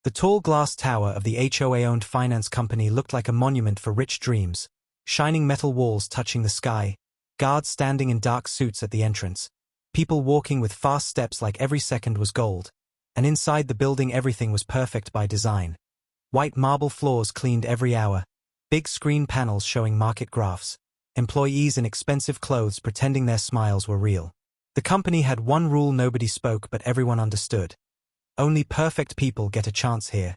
The tall glass tower of the HOA-owned finance company looked like a monument for rich dreams, shining metal walls touching the sky, guards standing in dark suits at the entrance, people walking with fast steps like every second was gold, and inside the building everything was perfect by design. White marble floors cleaned every hour, big screen panels showing market graphs, employees in expensive clothes pretending their smiles were real. The company had one rule nobody spoke but everyone understood. Only perfect people get a chance here.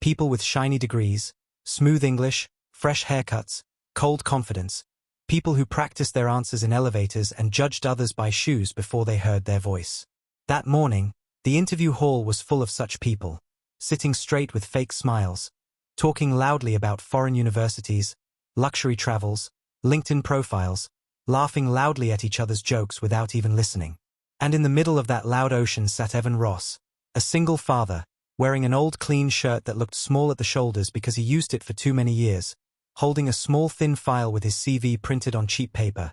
People with shiny degrees, smooth English, fresh haircuts, cold confidence. People who practiced their answers in elevators and judged others by shoes before they heard their voice. That morning, the interview hall was full of such people, sitting straight with fake smiles, talking loudly about foreign universities, luxury travels, LinkedIn profiles, laughing loudly at each other's jokes without even listening. And in the middle of that loud ocean sat Evan Ross, a single father, wearing an old clean shirt that looked small at the shoulders because he used it for too many years, holding a small thin file with his CV printed on cheap paper,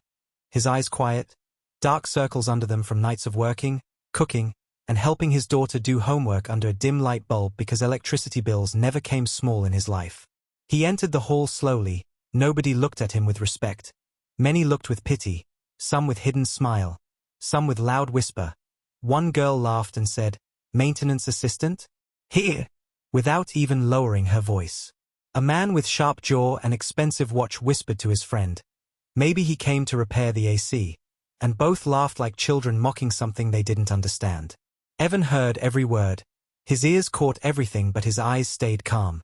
his eyes quiet, dark circles under them from nights of working, cooking, and helping his daughter do homework under a dim light bulb because electricity bills never came small in his life. He entered the hall slowly. Nobody looked at him with respect. Many looked with pity, some with hidden smile, some with loud whisper. One girl laughed and said, "Maintenance assistant? Here!" without even lowering her voice. A man with sharp jaw and expensive watch whispered to his friend. Maybe he came to repair the AC, and both laughed like children mocking something they didn't understand. Evan heard every word. His ears caught everything but his eyes stayed calm,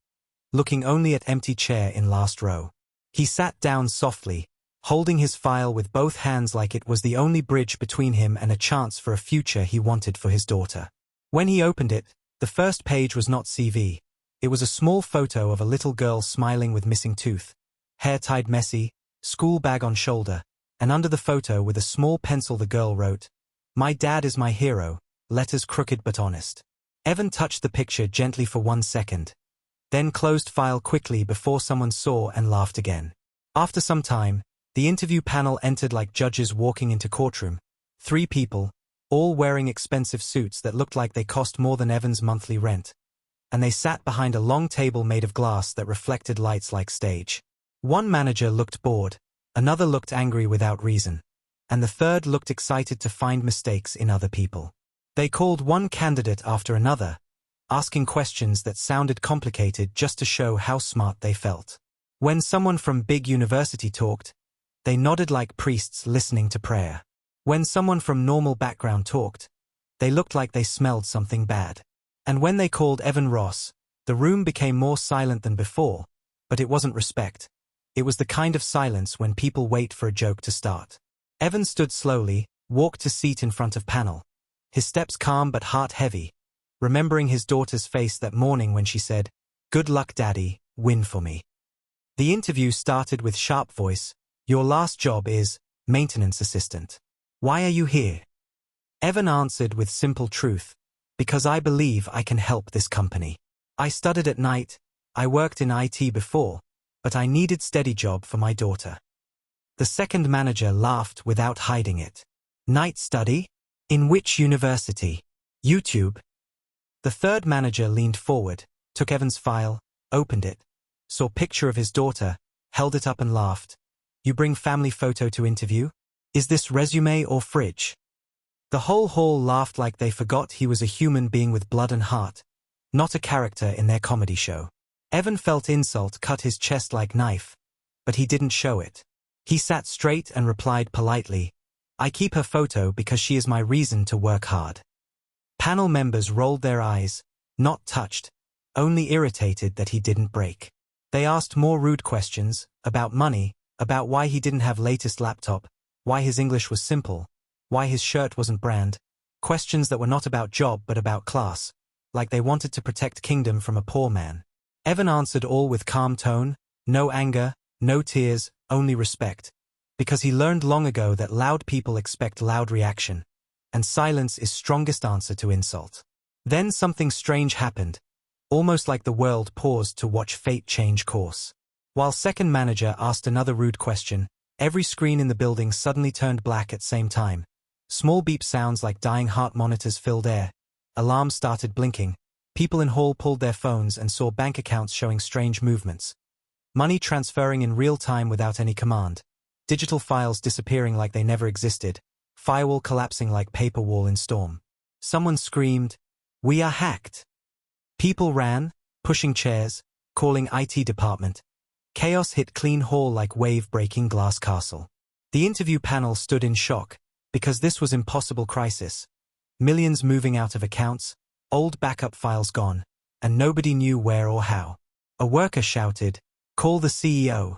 looking only at empty chair in last row. He sat down softly, holding his file with both hands like it was the only bridge between him and a chance for a future he wanted for his daughter. When he opened it, the first page was not CV. It was a small photo of a little girl smiling with missing tooth, hair tied messy, school bag on shoulder, and under the photo with a small pencil the girl wrote, "My dad is my hero, letters crooked but honest." Evan touched the picture gently for 1 second, then closed file quickly before someone saw and laughed again. After some time, the interview panel entered like judges walking into courtroom. 3 people, all wearing expensive suits that looked like they cost more than Evan's monthly rent. And they sat behind a long table made of glass that reflected lights like stage. One manager looked bored, another looked angry without reason, and the third looked excited to find mistakes in other people. They called one candidate after another, asking questions that sounded complicated just to show how smart they felt. When someone from big university talked, they nodded like priests listening to prayer. When someone from normal background talked, they looked like they smelled something bad. And when they called Evan Ross, the room became more silent than before, but it wasn't respect. It was the kind of silence when people wait for a joke to start. Evan stood slowly, walked to seat in front of panel, his steps calm but heart heavy, remembering his daughter's face that morning when she said, "Good luck, Daddy, win for me." The interview started with sharp voice, "Your last job is maintenance assistant. Why are you here?" Evan answered with simple truth, "Because I believe I can help this company. I studied at night, I worked in IT before, but I needed steady job for my daughter." The second manager laughed without hiding it. "Night study? In which university? YouTube?" The third manager leaned forward, took Evan's file, opened it, saw picture of his daughter, held it up and laughed. "You bring family photo to interview? Is this resume or fridge?" The whole hall laughed like they forgot he was a human being with blood and heart, not a character in their comedy show. Evan felt insult cut his chest like knife, but he didn't show it. He sat straight and replied politely, "I keep her photo because she is my reason to work hard." Panel members rolled their eyes, not touched, only irritated that he didn't break. They asked more rude questions, about money, about why he didn't have latest laptop, why his English was simple, why his shirt wasn't brand, questions that were not about job but about class, like they wanted to protect kingdom from a poor man. Evan answered all with calm tone, no anger, no tears, only respect, because he learned long ago that loud people expect loud reaction, and silence is strongest answer to insult. Then something strange happened, almost like the world paused to watch fate change course. While second manager asked another rude question, every screen in the building suddenly turned black at same time. Small beep sounds like dying heart monitors filled air. Alarms started blinking. People in hall pulled their phones and saw bank accounts showing strange movements. Money transferring in real time without any command. Digital files disappearing like they never existed. Firewall collapsing like paper wall in storm. Someone screamed, "We are hacked!" People ran, pushing chairs, calling IT department. Chaos hit clean hall like wave-breaking glass castle. The interview panel stood in shock, because this was impossible crisis. Millions moving out of accounts, old backup files gone, and nobody knew where or how. A worker shouted, "Call the CEO."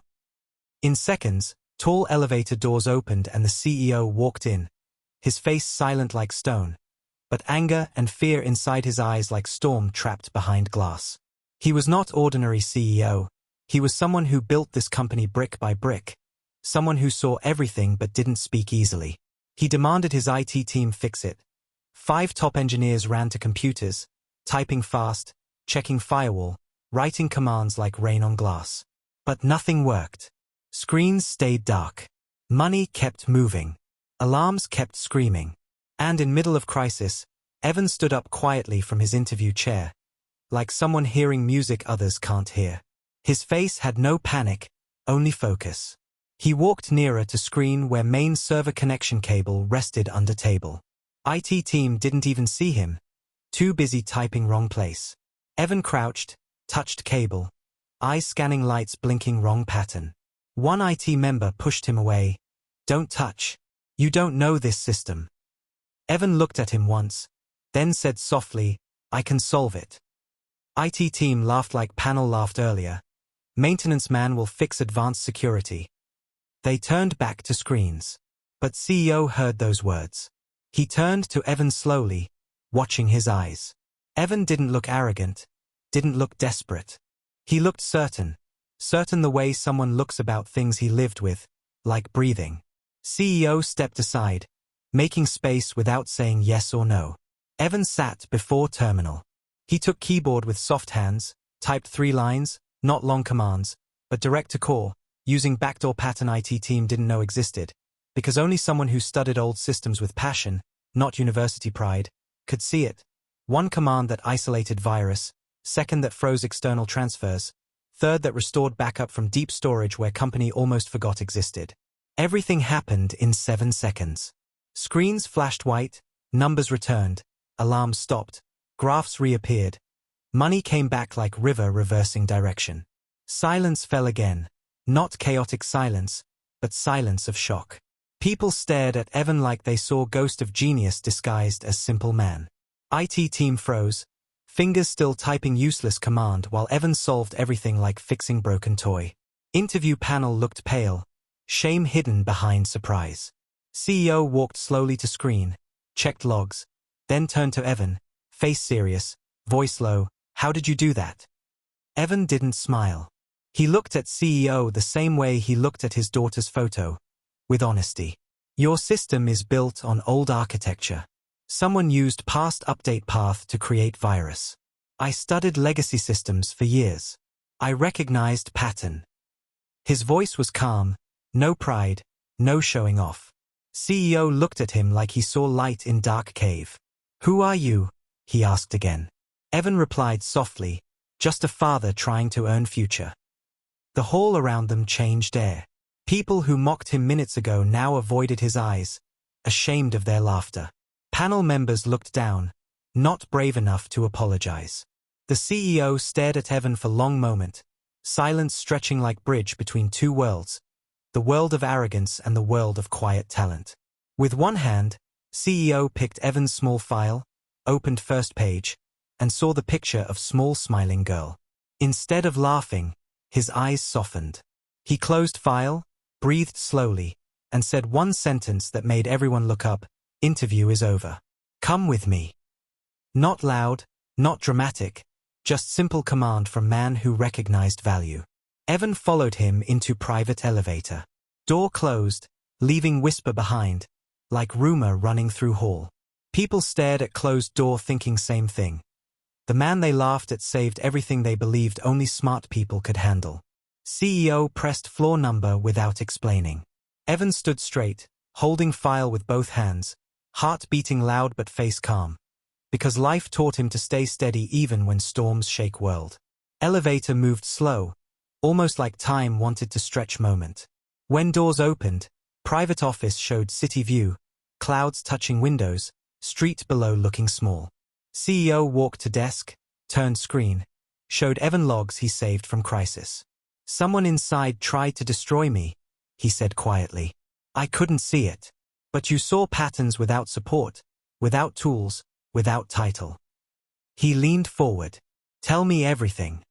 In seconds, tall elevator doors opened and the CEO walked in, his face silent like stone, but anger and fear inside his eyes like storm trapped behind glass. He was not ordinary CEO. He was someone who built this company brick by brick, someone who saw everything but didn't speak easily. He demanded his IT team fix it. 5 top engineers ran to computers, typing fast, checking firewall, writing commands like rain on glass. But nothing worked. Screens stayed dark. Money kept moving. Alarms kept screaming. And in middle of crisis, Evan stood up quietly from his interview chair, like someone hearing music others can't hear. His face had no panic, only focus. He walked nearer to screen where main server connection cable rested under table. IT team didn't even see him, too busy typing wrong place. Evan crouched, touched cable, eyes scanning lights blinking wrong pattern. One IT member pushed him away. "Don't touch. You don't know this system." Evan looked at him once, then said softly, "I can solve it." IT team laughed like panel laughed earlier. "Maintenance man will fix advanced security." They turned back to screens. But CEO heard those words. He turned to Evan slowly, watching his eyes. Evan didn't look arrogant, didn't look desperate. He looked certain the way someone looks about things he lived with, like breathing. CEO stepped aside, making space without saying yes or no. Evan sat before terminal. He took keyboard with soft hands, typed 3 lines, not long commands, but direct to core, using backdoor pattern IT team didn't know existed, because only someone who studied old systems with passion, not university pride, could see it. 1 command that isolated virus, 2nd that froze external transfers, 3rd that restored backup from deep storage where company almost forgot existed. Everything happened in 7 seconds. Screens flashed white, numbers returned, alarms stopped, graphs reappeared. Money came back like river reversing direction. Silence fell again, not chaotic silence, but silence of shock. People stared at Evan like they saw ghost of genius disguised as simple man. IT team froze, fingers still typing useless command while Evan solved everything like fixing broken toy. Interview panel looked pale, shame hidden behind surprise. CEO walked slowly to screen, checked logs, then turned to Evan, face serious, voice low, "How did you do that?" Evan didn't smile. He looked at CEO the same way he looked at his daughter's photo, with honesty. "Your system is built on old architecture. Someone used past update path to create virus. I studied legacy systems for years. I recognized pattern." His voice was calm, no pride, no showing off. CEO looked at him like he saw light in dark cave. "Who are you?" he asked again. Evan replied softly, "Just a father trying to earn future." The hall around them changed air. People who mocked him minutes ago now avoided his eyes, ashamed of their laughter. Panel members looked down, not brave enough to apologize. The CEO stared at Evan for a long moment, silence stretching like bridge between 2 worlds, the world of arrogance and the world of quiet talent. With one hand, CEO picked Evan's small file, opened first page, and saw the picture of small smiling girl. Instead of laughing, his eyes softened. He closed file, breathed slowly, and said one sentence that made everyone look up, "Interview is over. Come with me." Not loud, not dramatic, just simple command from man who recognized value. Evan followed him into private elevator. Door closed, leaving whisper behind, like rumor running through hall. People stared at closed door thinking same thing. The man they laughed at saved everything they believed only smart people could handle. CEO pressed floor number without explaining. Evan stood straight, holding file with both hands, heart beating loud but face calm. Because life taught him to stay steady even when storms shake world. Elevator moved slow, almost like time wanted to stretch moment. When doors opened, private office showed city view, clouds touching windows, street below looking small. CEO walked to desk, turned screen, showed Evan logs he saved from crisis. Someone inside tried to destroy me, he said quietly. I couldn't see it. But you saw patterns without support, without tools, without title. He leaned forward. Tell me everything.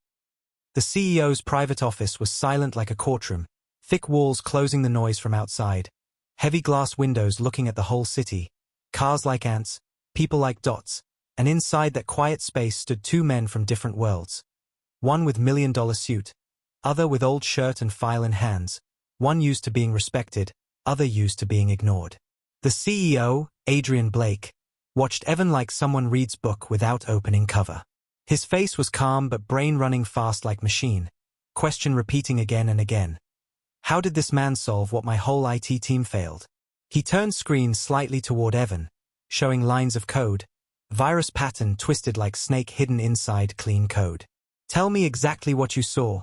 The CEO's private office was silent like a courtroom, thick walls closing the noise from outside, heavy glass windows looking at the whole city, cars like ants, people like dots, and inside that quiet space stood two men from different worlds. One with $1 million suit, other with old shirt and file in hands, one used to being respected, other used to being ignored. The CEO, Adrian Blake, watched Evan like someone reads book without opening cover. His face was calm but brain running fast like machine, question repeating again and again. How did this man solve what my whole IT team failed? He turned screen slightly toward Evan, showing lines of code, virus pattern twisted like snake hidden inside clean code. Tell me exactly what you saw,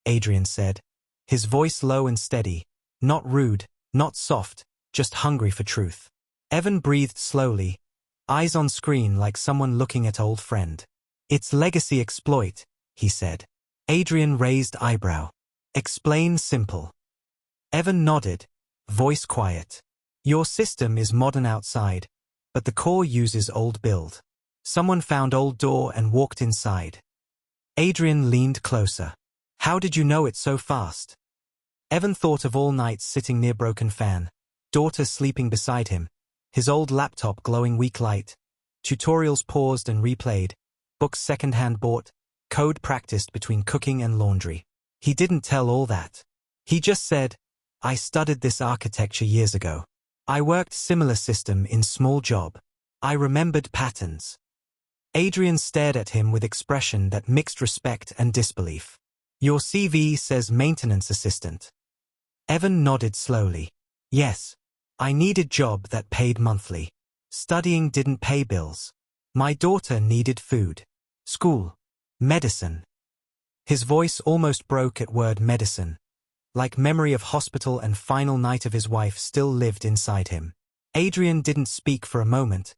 Adrian said, his voice low and steady, not rude, not soft, just hungry for truth. Evan breathed slowly, eyes on screen like someone looking at old friend. It's legacy exploit, he said. Adrian raised eyebrow. Explain simple. Evan nodded, voice quiet. Your system is modern outside, but the core uses old build. Someone found old door and walked inside. Adrian leaned closer. How did you know it so fast? Evan thought of all nights sitting near broken fan, daughter sleeping beside him, his old laptop glowing weak light, tutorials paused and replayed, books second-hand bought, code practiced between cooking and laundry. He didn't tell all that. He just said, I studied this architecture years ago. I worked similar system in small job. I remembered patterns. Adrian stared at him with expression that mixed respect and disbelief. Your CV says maintenance assistant. Evan nodded slowly. Yes. I needed job that paid monthly. Studying didn't pay bills. My daughter needed food. School. Medicine. His voice almost broke at word medicine. Like memory of hospital and final night of his wife still lived inside him. Adrian didn't speak for a moment,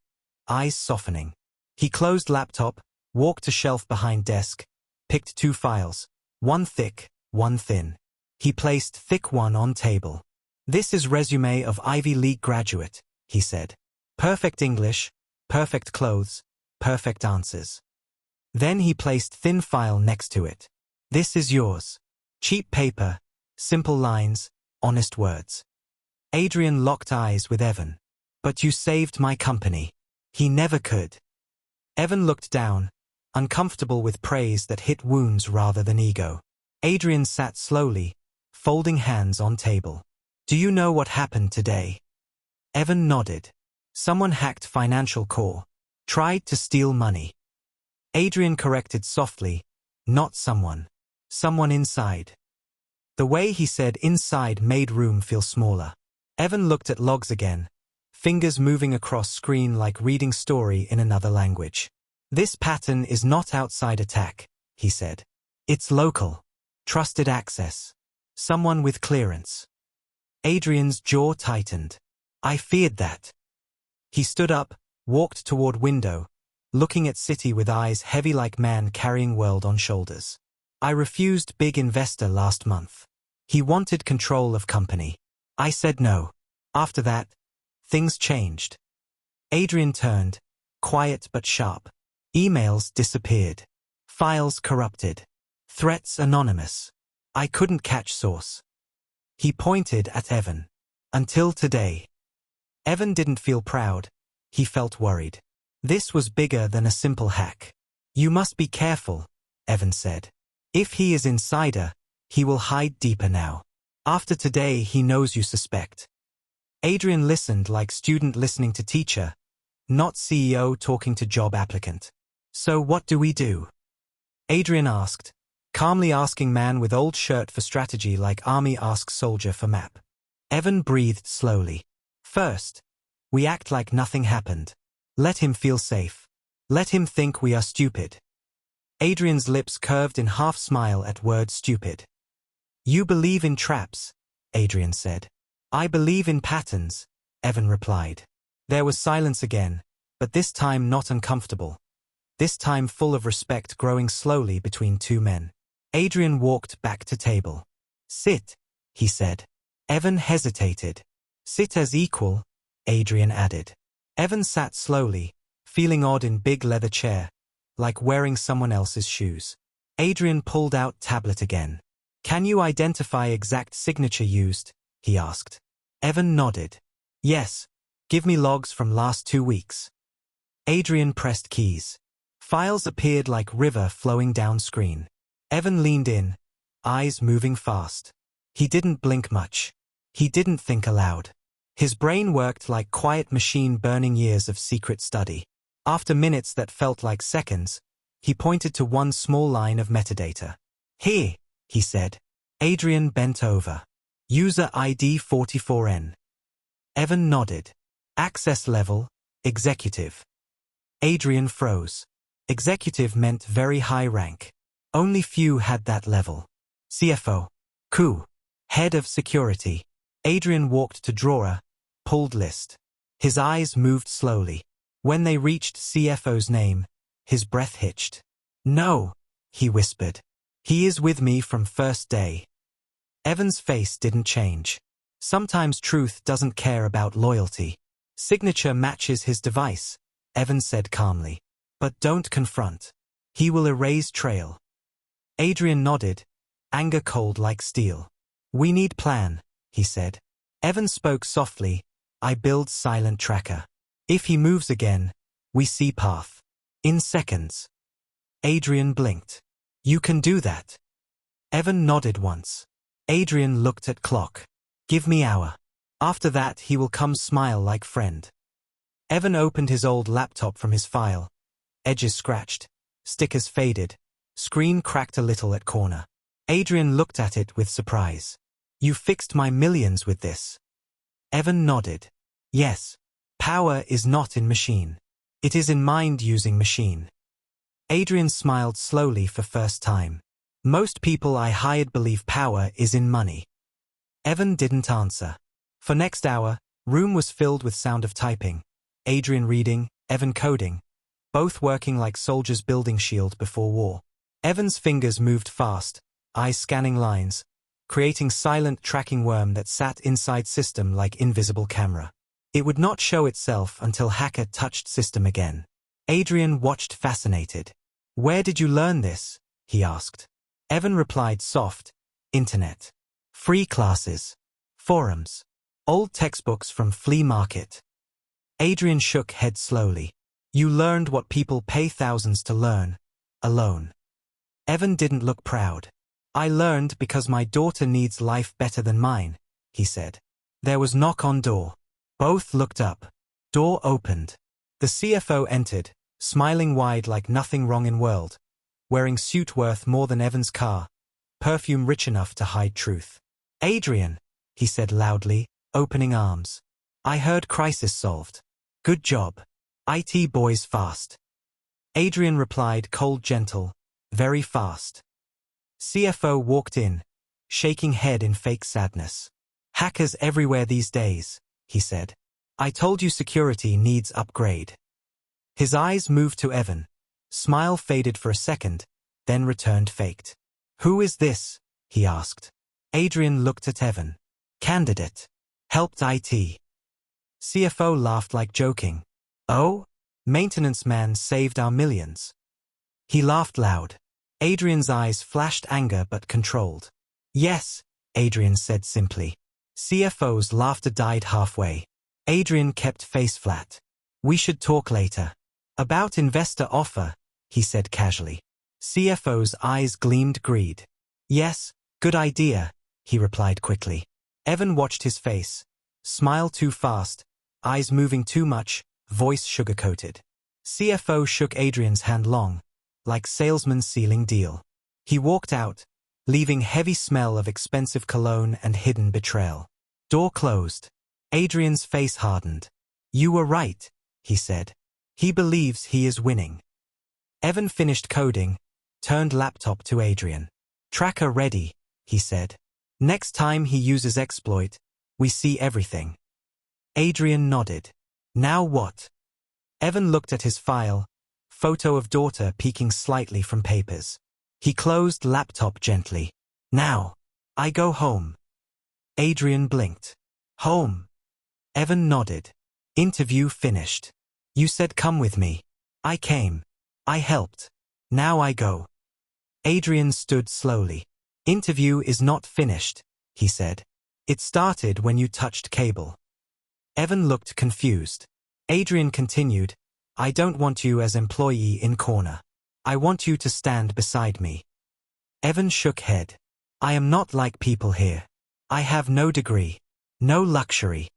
eyes softening. He closed laptop, walked to shelf behind desk, picked two files, one thick, one thin. He placed thick one on table. This is resume of Ivy League graduate, he said. Perfect English, perfect clothes, perfect answers. Then he placed thin file next to it. This is yours. Cheap paper, simple lines, honest words. Adrian locked eyes with Evan. But you saved my company. He never could. Evan looked down, uncomfortable with praise that hit wounds rather than ego. Adrian sat slowly, folding hands on table. Do you know what happened today? Evan nodded. Someone hacked financial core. Tried to steal money. Adrian corrected softly. Not someone. Someone inside. The way he said inside made room feel smaller. Evan looked at logs again, fingers moving across screen like reading story in another language. This pattern is not outside attack, he said. It's local. Trusted access. Someone with clearance. Adrian's jaw tightened. I feared that. He stood up, walked toward window, looking at city with eyes heavy like man carrying world on shoulders. I refused big investor last month. He wanted control of company. I said no. After that, things changed. Adrian turned, quiet but sharp. Emails disappeared. Files corrupted. Threats anonymous. I couldn't catch source. He pointed at Evan. Until today. Evan didn't feel proud. He felt worried. This was bigger than a simple hack. You must be careful, Evan said. If he is insider, he will hide deeper now. After today he knows you suspect. Adrian listened like student listening to teacher, not CEO talking to job applicant. So what do we do? Adrian asked, calmly asking man with old shirt for strategy like army asks soldier for map. Evan breathed slowly. First, we act like nothing happened. Let him feel safe. Let him think we are stupid. Adrian's lips curved in half-smile at word stupid. You believe in traps, Adrian said. I believe in patterns, Evan replied. There was silence again, but this time not uncomfortable. This time full of respect growing slowly between two men. Adrian walked back to table. Sit, he said. Evan hesitated. Sit as equal, Adrian added. Evan sat slowly, feeling odd in big leather chair, like wearing someone else's shoes. Adrian pulled out tablet again. Can you identify exact signature used? He asked. Evan nodded. Yes. Give me logs from last 2 weeks. Adrian pressed keys. Files appeared like river flowing down screen. Evan leaned in, eyes moving fast. He didn't blink much. He didn't think aloud. His brain worked like quiet machine burning years of secret study. After minutes that felt like seconds, he pointed to one small line of metadata. Here, he said. Adrian bent over. User ID 44N. Evan nodded. Access level, executive. Adrian froze. Executive meant very high rank. Only few had that level. CFO. Coup. Head of security. Adrian walked to drawer, pulled list. His eyes moved slowly. When they reached CFO's name, his breath hitched. No, he whispered. He is with me from first day. Evan's face didn't change. Sometimes truth doesn't care about loyalty. Signature matches his device, Evan said calmly. But don't confront. He will erase trail. Adrian nodded, anger cold like steel. We need plan, he said. Evan spoke softly. I build silent tracker. If he moves again, we see path. In seconds. Adrian blinked. You can do that. Evan nodded once. Adrian looked at clock. Give me hour. After that he will come smile like friend. Evan opened his old laptop from his file. Edges scratched. Stickers faded. Screen cracked a little at corner. Adrian looked at it with surprise. You fixed my millions with this. Evan nodded. Yes. Power is not in machine. It is in mind using machine. Adrian smiled slowly for first time. Most people I hired believe power is in money. Evan didn't answer. For next hour, room was filled with sound of typing. Adrian reading, Evan coding. Both working like soldiers building shield before war. Evan's fingers moved fast, eyes scanning lines, creating silent tracking worm that sat inside system like invisible camera. It would not show itself until hacker touched system again. Adrian watched fascinated. Where did you learn this? He asked. Evan replied soft, internet. Free classes. Forums. Old textbooks from flea market. Adrian shook head slowly. You learned what people pay thousands to learn. Alone. Evan didn't look proud. I learned because my daughter needs life better than mine, he said. There was knock on door. Both looked up. Door opened. The CFO entered, smiling wide like nothing wrong in world, wearing suit worth more than Evan's car, perfume rich enough to hide truth. Adrian, he said loudly, opening arms. I heard crisis solved. Good job. IT boys fast. Adrian replied cold gentle, very fast. CFO walked in, shaking head in fake sadness. Hackers everywhere these days, he said. I told you security needs upgrade. His eyes moved to Evan. Smile faded for a second, then returned faked. Who is this? He asked. Adrian looked at Evan. Candidate. Helped IT. CFO laughed like joking. Oh? Maintenance man saved our millions. He laughed loud. Adrian's eyes flashed anger but controlled. Yes, Adrian said simply. CFO's laughter died halfway. Adrian kept face flat. We should talk later. About investor offer, he said casually. CFO's eyes gleamed greed. Yes, good idea, he replied quickly. Evan watched his face. Smile too fast, eyes moving too much, voice sugar-coated. CFO shook Adrian's hand long, like salesman sealing deal. He walked out, leaving heavy smell of expensive cologne and hidden betrayal. Door closed. Adrian's face hardened. You were right, he said. He believes he is winning. Evan finished coding, turned laptop to Adrian. Tracker ready, he said. Next time he uses exploit, we see everything. Adrian nodded. Now what? Evan looked at his file, photo of daughter peeking slightly from papers. He closed laptop gently. Now, I go home. Adrian blinked. Home. Evan nodded. Interview finished. You said come with me. I came. I helped. Now I go. Adrian stood slowly. Interview is not finished, he said. It started when you touched cable. Evan looked confused. Adrian continued, I don't want you as employee in corner. I want you to stand beside me. Evan shook head. I am not like people here. I have no degree. No luxury.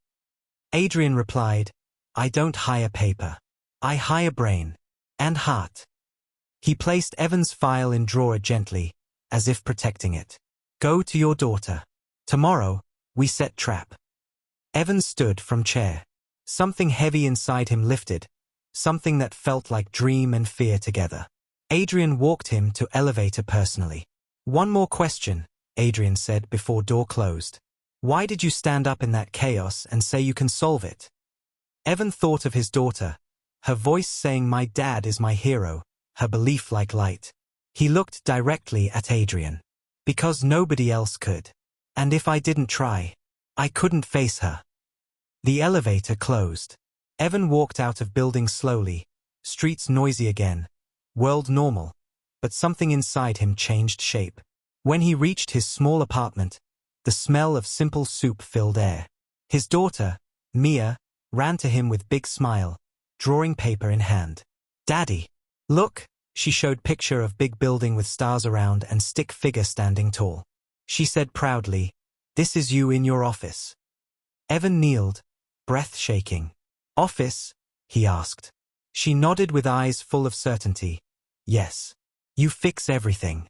Adrian replied, I don't hire paper. I hire brain. And heart. He placed Evan's file in drawer gently, as if protecting it. Go to your daughter. Tomorrow, we set trap. Evan stood from chair. Something heavy inside him lifted, something that felt like dream and fear together. Adrian walked him to elevator personally. One more question, Adrian said before door closed. Why did you stand up in that chaos and say you can solve it? Evan thought of his daughter, her voice saying my dad is my hero, her belief like light. He looked directly at Adrian. Because nobody else could. And if I didn't try, I couldn't face her. The elevator closed. Evan walked out of building slowly, streets noisy again, world normal, but something inside him changed shape. When he reached his small apartment, the smell of simple soup filled air. His daughter, Mia, ran to him with big smile, drawing paper in hand. Daddy, look, she showed picture of big building with stars around and stick figure standing tall. She said proudly, this is you in your office. Evan kneeled, breath shaking. Office? He asked. She nodded with eyes full of certainty. Yes. You fix everything.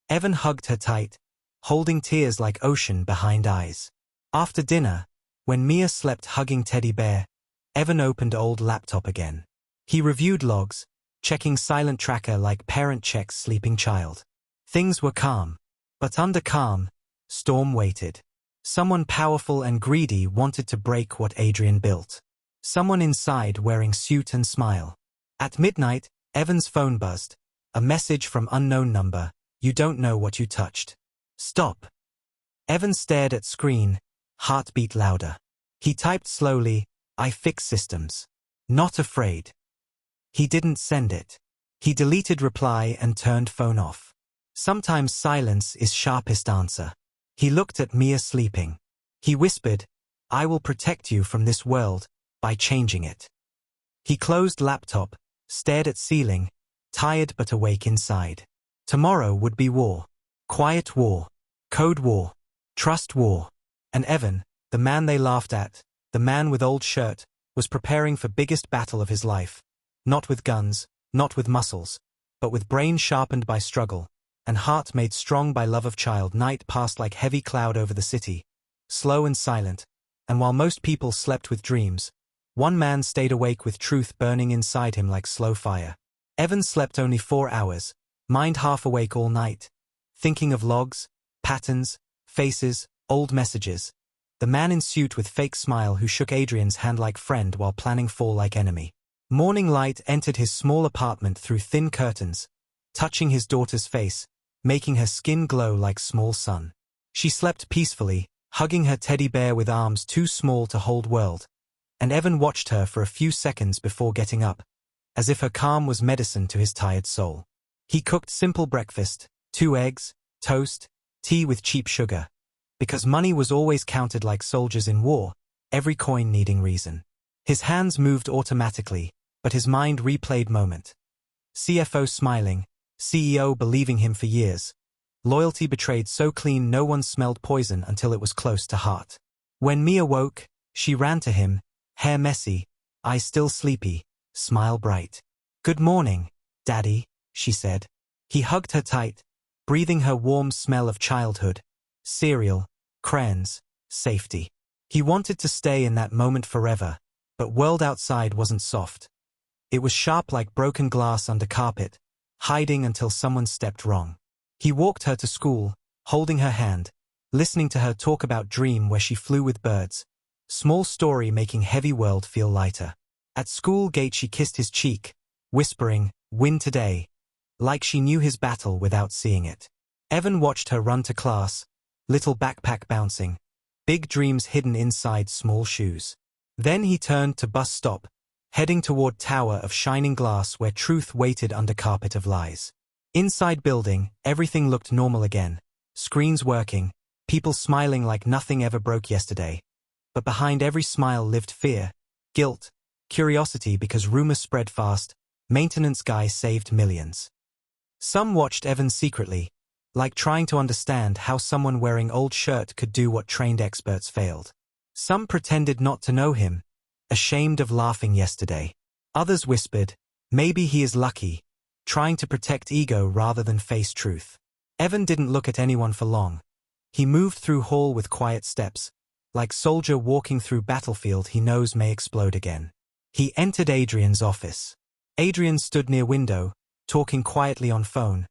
Evan hugged her tight, holding tears like ocean behind eyes. After dinner, when Mia slept hugging teddy bear, Evan opened old laptop again. He reviewed logs, checking silent tracker like parent checks sleeping child. Things were calm. But under calm, storm waited. Someone powerful and greedy wanted to break what Adrian built. Someone inside wearing suit and smile. At midnight, Evan's phone buzzed. A message from unknown number. You don't know what you touched. Stop. Evan stared at screen, heartbeat louder. He typed slowly, I fix systems. Not afraid. He didn't send it. He deleted reply and turned phone off. Sometimes silence is sharpest answer. He looked at Mia sleeping. He whispered, I will protect you from this world, by changing it. He closed laptop, stared at ceiling, tired but awake inside. Tomorrow would be war. Quiet war. Code war. Trust war. And Evan, the man they laughed at, the man with old shirt, was preparing for biggest battle of his life. Not with guns, not with muscles, but with brain sharpened by struggle, and heart made strong by love of child. Night passed like heavy cloud over the city, slow and silent, and while most people slept with dreams, one man stayed awake with truth burning inside him like slow fire. Evan slept only 4 hours, mind half awake all night, thinking of logs, patterns, faces, old messages. The man in suit with fake smile who shook Adrian's hand like friend while planning fall like enemy. Morning light entered his small apartment through thin curtains, touching his daughter's face, making her skin glow like small sun. She slept peacefully, hugging her teddy bear with arms too small to hold world, and Evan watched her for a few seconds before getting up, as if her calm was medicine to his tired soul. He cooked simple breakfast, 2 eggs, toast, tea with cheap sugar, because money was always counted like soldiers in war, every coin needing reason. His hands moved automatically, but his mind replayed moment. CFO smiling, CEO believing him for years. Loyalty betrayed so clean no one smelled poison until it was close to heart. When Mia woke, she ran to him, hair messy, eyes still sleepy, smile bright. Good morning, Daddy, she said. He hugged her tight, breathing her warm smell of childhood, cereal, crayons, safety. He wanted to stay in that moment forever, but world outside wasn't soft. It was sharp like broken glass under carpet, hiding until someone stepped wrong. He walked her to school, holding her hand, listening to her talk about dream where she flew with birds. Small story making heavy world feel lighter. At school gate she kissed his cheek, whispering, "Win today," like she knew his battle without seeing it. Evan watched her run to class, little backpack bouncing, big dreams hidden inside small shoes. Then he turned to bus stop, heading toward tower of shining glass where truth waited under carpet of lies. Inside building, everything looked normal again. Screens working, people smiling like nothing ever broke yesterday. But behind every smile lived fear, guilt, curiosity because rumors spread fast, maintenance guy saved millions. Some watched Evan secretly, like trying to understand how someone wearing old shirt could do what trained experts failed. Some pretended not to know him, ashamed of laughing yesterday. Others whispered, maybe he is lucky, trying to protect ego rather than face truth. Evan didn't look at anyone for long. He moved through hall with quiet steps, like soldier walking through battlefield he knows may explode again. He entered Adrian's office. Adrian stood near window, talking quietly on phone,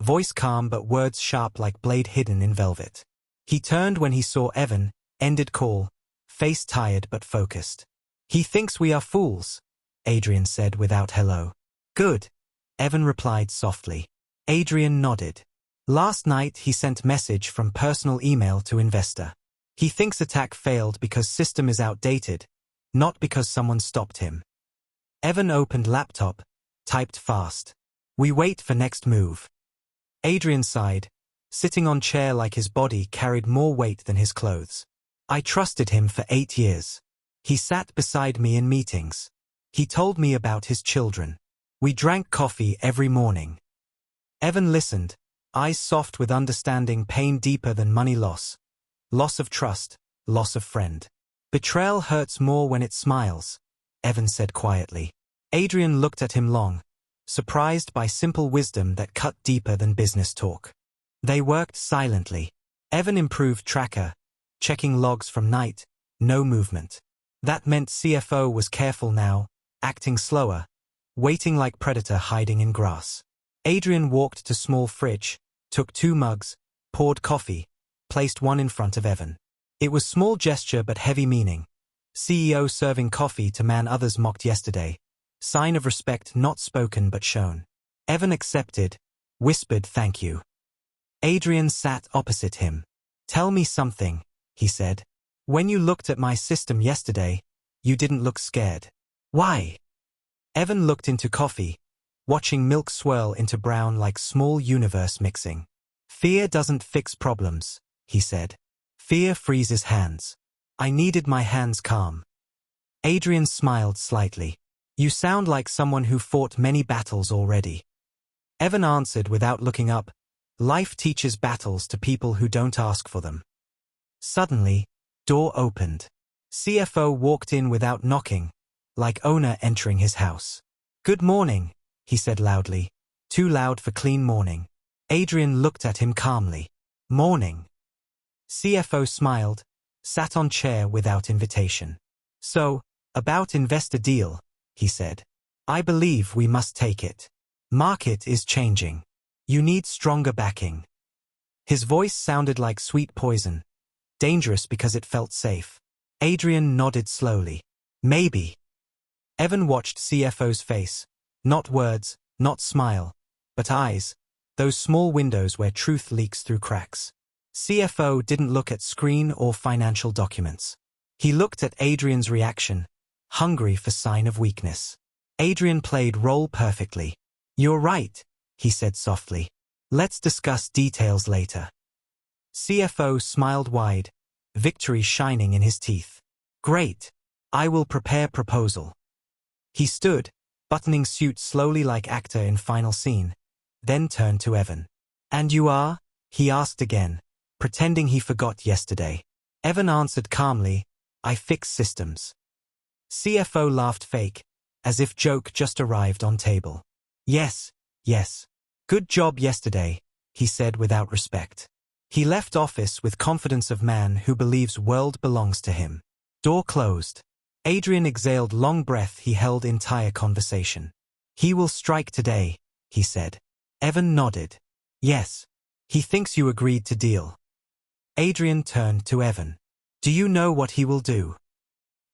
voice calm but words sharp like blade hidden in velvet. He turned when he saw Evan, ended call, face tired but focused. He thinks we are fools, Adrian said without hello. Good, Evan replied softly. Adrian nodded. Last night he sent message from personal email to investor. He thinks attack failed because system is outdated, not because someone stopped him. Evan opened laptop, typed fast. We wait for next move. Adrian sighed, sitting on chair like his body carried more weight than his clothes. I trusted him for 8 years. He sat beside me in meetings. He told me about his children. We drank coffee every morning. Evan listened, eyes soft with understanding, pain deeper than money loss. Loss of trust, loss of friend. Betrayal hurts more when it smiles, Evan said quietly. Adrian looked at him long, surprised by simple wisdom that cut deeper than business talk. They worked silently. Evan improved tracker, checking logs from night, no movement. That meant CFO was careful now, acting slower, waiting like predator hiding in grass. Adrian walked to small fridge, took 2 mugs, poured coffee, placed one in front of Evan. It was small gesture but heavy meaning. CEO serving coffee to man others mocked yesterday. Sign of respect not spoken but shown. Evan accepted, whispered thank you. Adrian sat opposite him. Tell me something, he said. When you looked at my system yesterday, you didn't look scared. Why? Evan looked into coffee, watching milk swirl into brown like small universe mixing. Fear doesn't fix problems, he said. Fear freezes hands. I needed my hands calm. Adrian smiled slightly. You sound like someone who fought many battles already. Evan answered without looking up. Life teaches battles to people who don't ask for them. Suddenly, door opened. CFO walked in without knocking, like owner entering his house. Good morning, he said loudly. Too loud for clean morning. Adrian looked at him calmly. Morning. CFO smiled, sat on chair without invitation. So, about investor deal, he said. I believe we must take it. Market is changing. You need stronger backing. His voice sounded like sweet poison, dangerous because it felt safe. Adrian nodded slowly. Maybe. Evan watched CFO's face, not words, not smile, but eyes, those small windows where truth leaks through cracks. CFO didn't look at screen or financial documents. He looked at Adrian's reaction, hungry for sign of weakness. Adrian played role perfectly. You're right, he said softly. Let's discuss details later. CFO smiled wide, victory shining in his teeth. Great. I will prepare proposal. He stood, buttoning suit slowly like actor in final scene, then turned to Evan. And you are? He asked again, pretending he forgot yesterday. Evan answered calmly, I fix systems. CFO laughed fake, as if joke just arrived on table. Yes, yes. Good job yesterday, he said without respect. He left office with confidence of man who believes world belongs to him. Door closed. Adrian exhaled long breath he held entire conversation. He will strike today, he said. Evan nodded. Yes. He thinks you agreed to deal. Adrian turned to Evan. Do you know what he will do?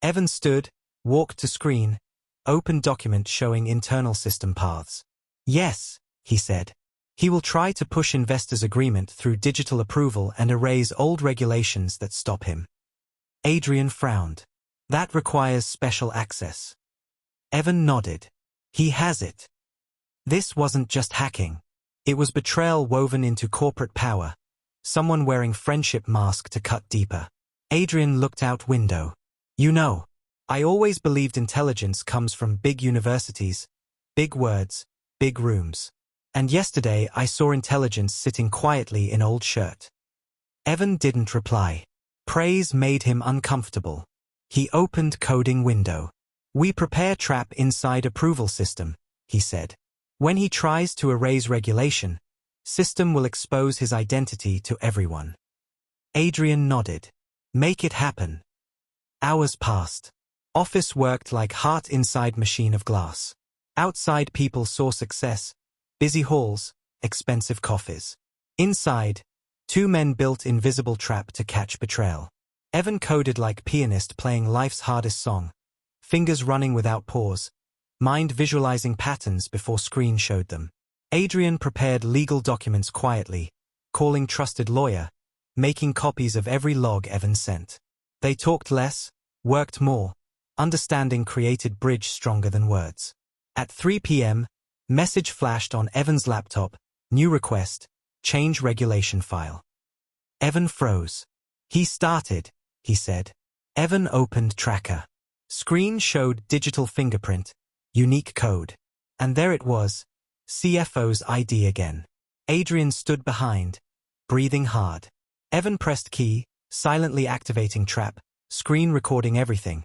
Evan stood, walked to screen, opened document showing internal system paths. Yes, he said. He will try to push investors' agreement through digital approval and erase old regulations that stop him. Adrian frowned. That requires special access. Evan nodded. He has it. This wasn't just hacking. It was betrayal woven into corporate power, someone wearing friendship mask to cut deeper. Adrian looked out window. You know, I always believed intelligence comes from big universities, big words, big rooms. And yesterday I saw intelligence sitting quietly in old shirt. Evan didn't reply. Praise made him uncomfortable. He opened coding window. We prepare trap inside approval system, he said. When he tries to erase regulation, system will expose his identity to everyone. Adrian nodded. Make it happen. Hours passed. Office worked like heart inside machine of glass. Outside people saw success, busy halls, expensive coffees. Inside, two men built invisible trap to catch betrayal. Evan coded like pianist playing life's hardest song, fingers running without pause, mind visualizing patterns before screen showed them. Adrian prepared legal documents quietly, calling trusted lawyer, making copies of every log Evan sent. They talked less, worked more, understanding created bridge stronger than words. At 3 p.m., message flashed on Evan's laptop, new request, change regulation file. Evan froze. He started, he said. Evan opened tracker. Screen showed digital fingerprint, unique code. And there it was, CFO's ID again. Adrian stood behind, breathing hard. Evan pressed key, silently activating trap, screen recording everything.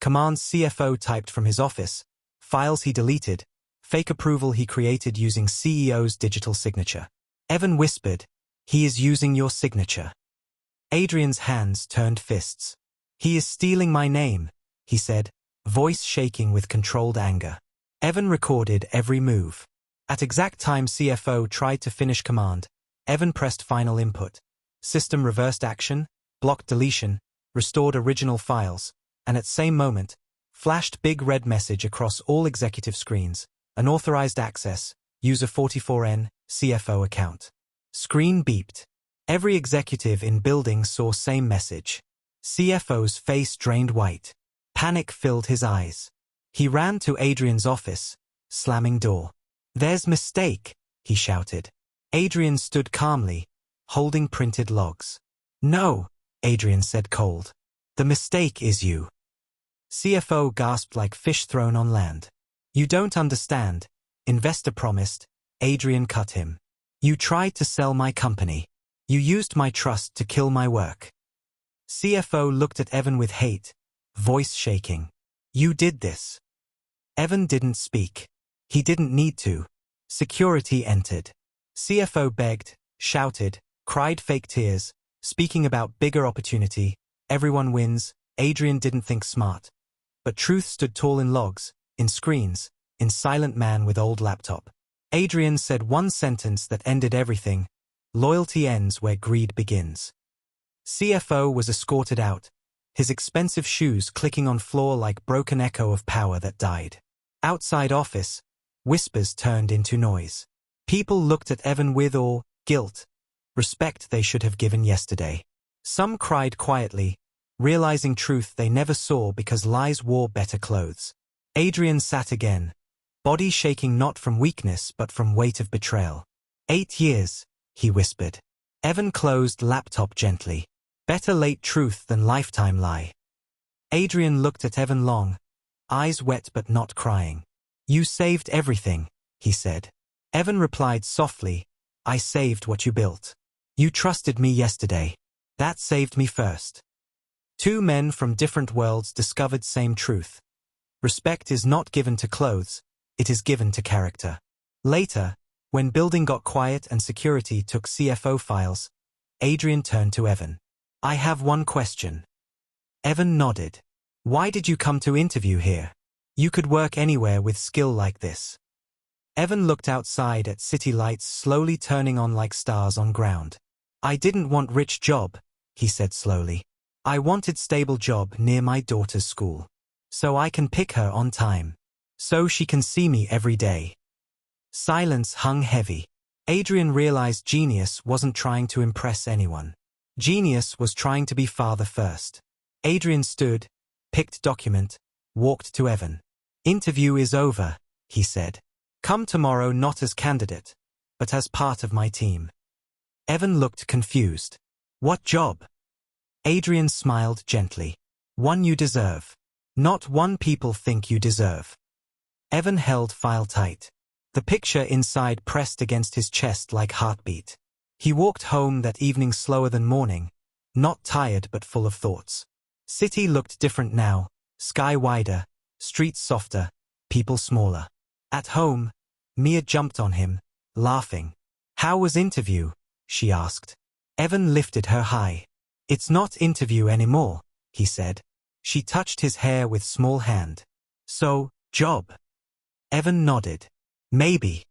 Commands CFO typed from his office, files he deleted, fake approval he created using CEO's digital signature. Evan whispered, he is using your signature. Adrian's hands turned fists. He is stealing my name, he said, voice shaking with controlled anger. Evan recorded every move. At exact time CFO tried to finish command, Evan pressed final input. System reversed action, blocked deletion, restored original files, and at same moment, flashed big red message across all executive screens, unauthorized access, user 44N, CFO account. Screen beeped. Every executive in building saw same message. CFO's face drained white. Panic filled his eyes. He ran to Adrian's office, slamming door. There's mistake, he shouted. Adrian stood calmly, holding printed logs. No, Adrian said cold. The mistake is you. CFO gasped like fish thrown on land. You don't understand, investor promised. Adrian cut him. You tried to sell my company. You used my trust to kill my work. CFO looked at Evan with hate, voice shaking. You did this. Evan didn't speak. He didn't need to. Security entered. CFO begged, shouted, cried fake tears, speaking about bigger opportunity. Everyone wins. Adrian didn't think smart. But truth stood tall in logs, in screens, in silent man with old laptop. Adrian said one sentence that ended everything. Loyalty ends where greed begins. CFO was escorted out, his expensive shoes clicking on floor like broken echo of power that died. Outside office, whispers turned into noise. People looked at Evan with awe, guilt, respect they should have given yesterday. Some cried quietly, realizing truth they never saw because lies wore better clothes. Adrian sat again, body shaking not from weakness but from weight of betrayal. 8 years, he whispered. Evan closed laptop gently. Better late truth than lifetime lie. Adrian looked at Evan long, eyes wet but not crying. You saved everything, he said. Evan replied softly, I saved what you built. You trusted me yesterday. That saved me first. Two men from different worlds discovered same truth. Respect is not given to clothes, it is given to character. Later, when building got quiet and security took CFO files, Adrian turned to Evan. I have one question. Evan nodded. Why did you come to interview here? You could work anywhere with skill like this. Evan looked outside at city lights slowly turning on like stars on ground. I didn't want rich job, he said slowly. I wanted stable job near my daughter's school. So I can pick her on time. So she can see me every day. Silence hung heavy. Adrian realized genius wasn't trying to impress anyone. Genius was trying to be father first. Adrian stood, picked document, walked to Evan. Interview is over, he said. Come tomorrow not as candidate, but as part of my team. Evan looked confused. What job? Adrian smiled gently. One you deserve. Not one people think you deserve. Evan held file tight. The picture inside pressed against his chest like heartbeat. He walked home that evening slower than morning, not tired but full of thoughts. City looked different now, sky wider, streets softer, people smaller. At home, Mia jumped on him, laughing. How was interview? She asked. Evan lifted her high. It's not interview anymore, he said. She touched his hair with small hand. So, job? Evan nodded. Maybe.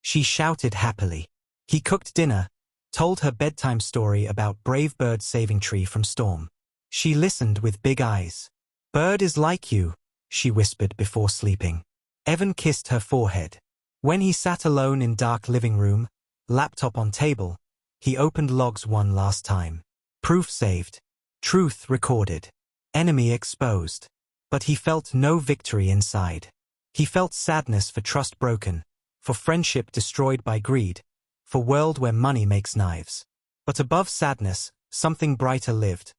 She shouted happily. He cooked dinner, told her bedtime story about brave bird saving tree from storm. She listened with big eyes. Bird is like you, she whispered before sleeping. Evan kissed her forehead. When he sat alone in dark living room, laptop on table, he opened logs one last time. Proof saved. Truth recorded. Enemy exposed. But he felt no victory inside. He felt sadness for trust broken, for friendship destroyed by greed, for world where money makes knives. But above sadness, something brighter lived.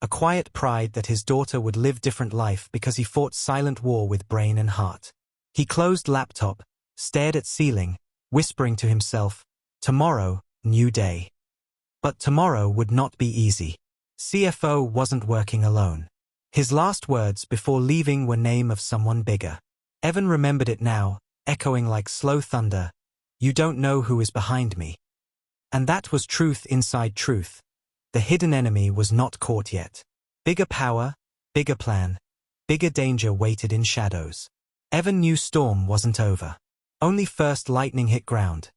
A quiet pride that his daughter would live different life because he fought silent war with brain and heart. He closed laptop, stared at ceiling, whispering to himself, tomorrow, new day. But tomorrow would not be easy. CFO wasn't working alone. His last words before leaving were name of someone bigger. Evan remembered it now, echoing like slow thunder. You don't know who is behind me. And that was truth inside truth. The hidden enemy was not caught yet. Bigger power, bigger plan, bigger danger waited in shadows. Evan knew storm wasn't over. Only first lightning hit ground.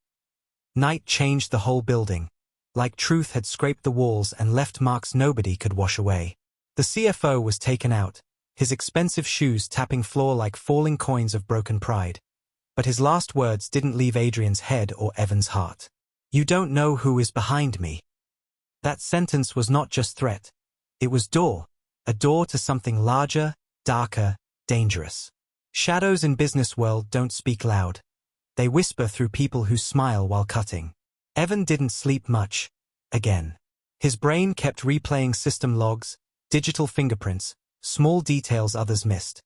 Night changed the whole building. Like truth had scraped the walls and left marks nobody could wash away. The CFO was taken out, his expensive shoes tapping floor like falling coins of broken pride. But his last words didn't leave Adrian's head or Evan's heart. You don't know who is behind me. That sentence was not just threat. It was door. A door to something larger, darker, dangerous. Shadows in business world don't speak loud. They whisper through people who smile while cutting. Evan didn't sleep much. Again. His brain kept replaying system logs, digital fingerprints, small details others missed.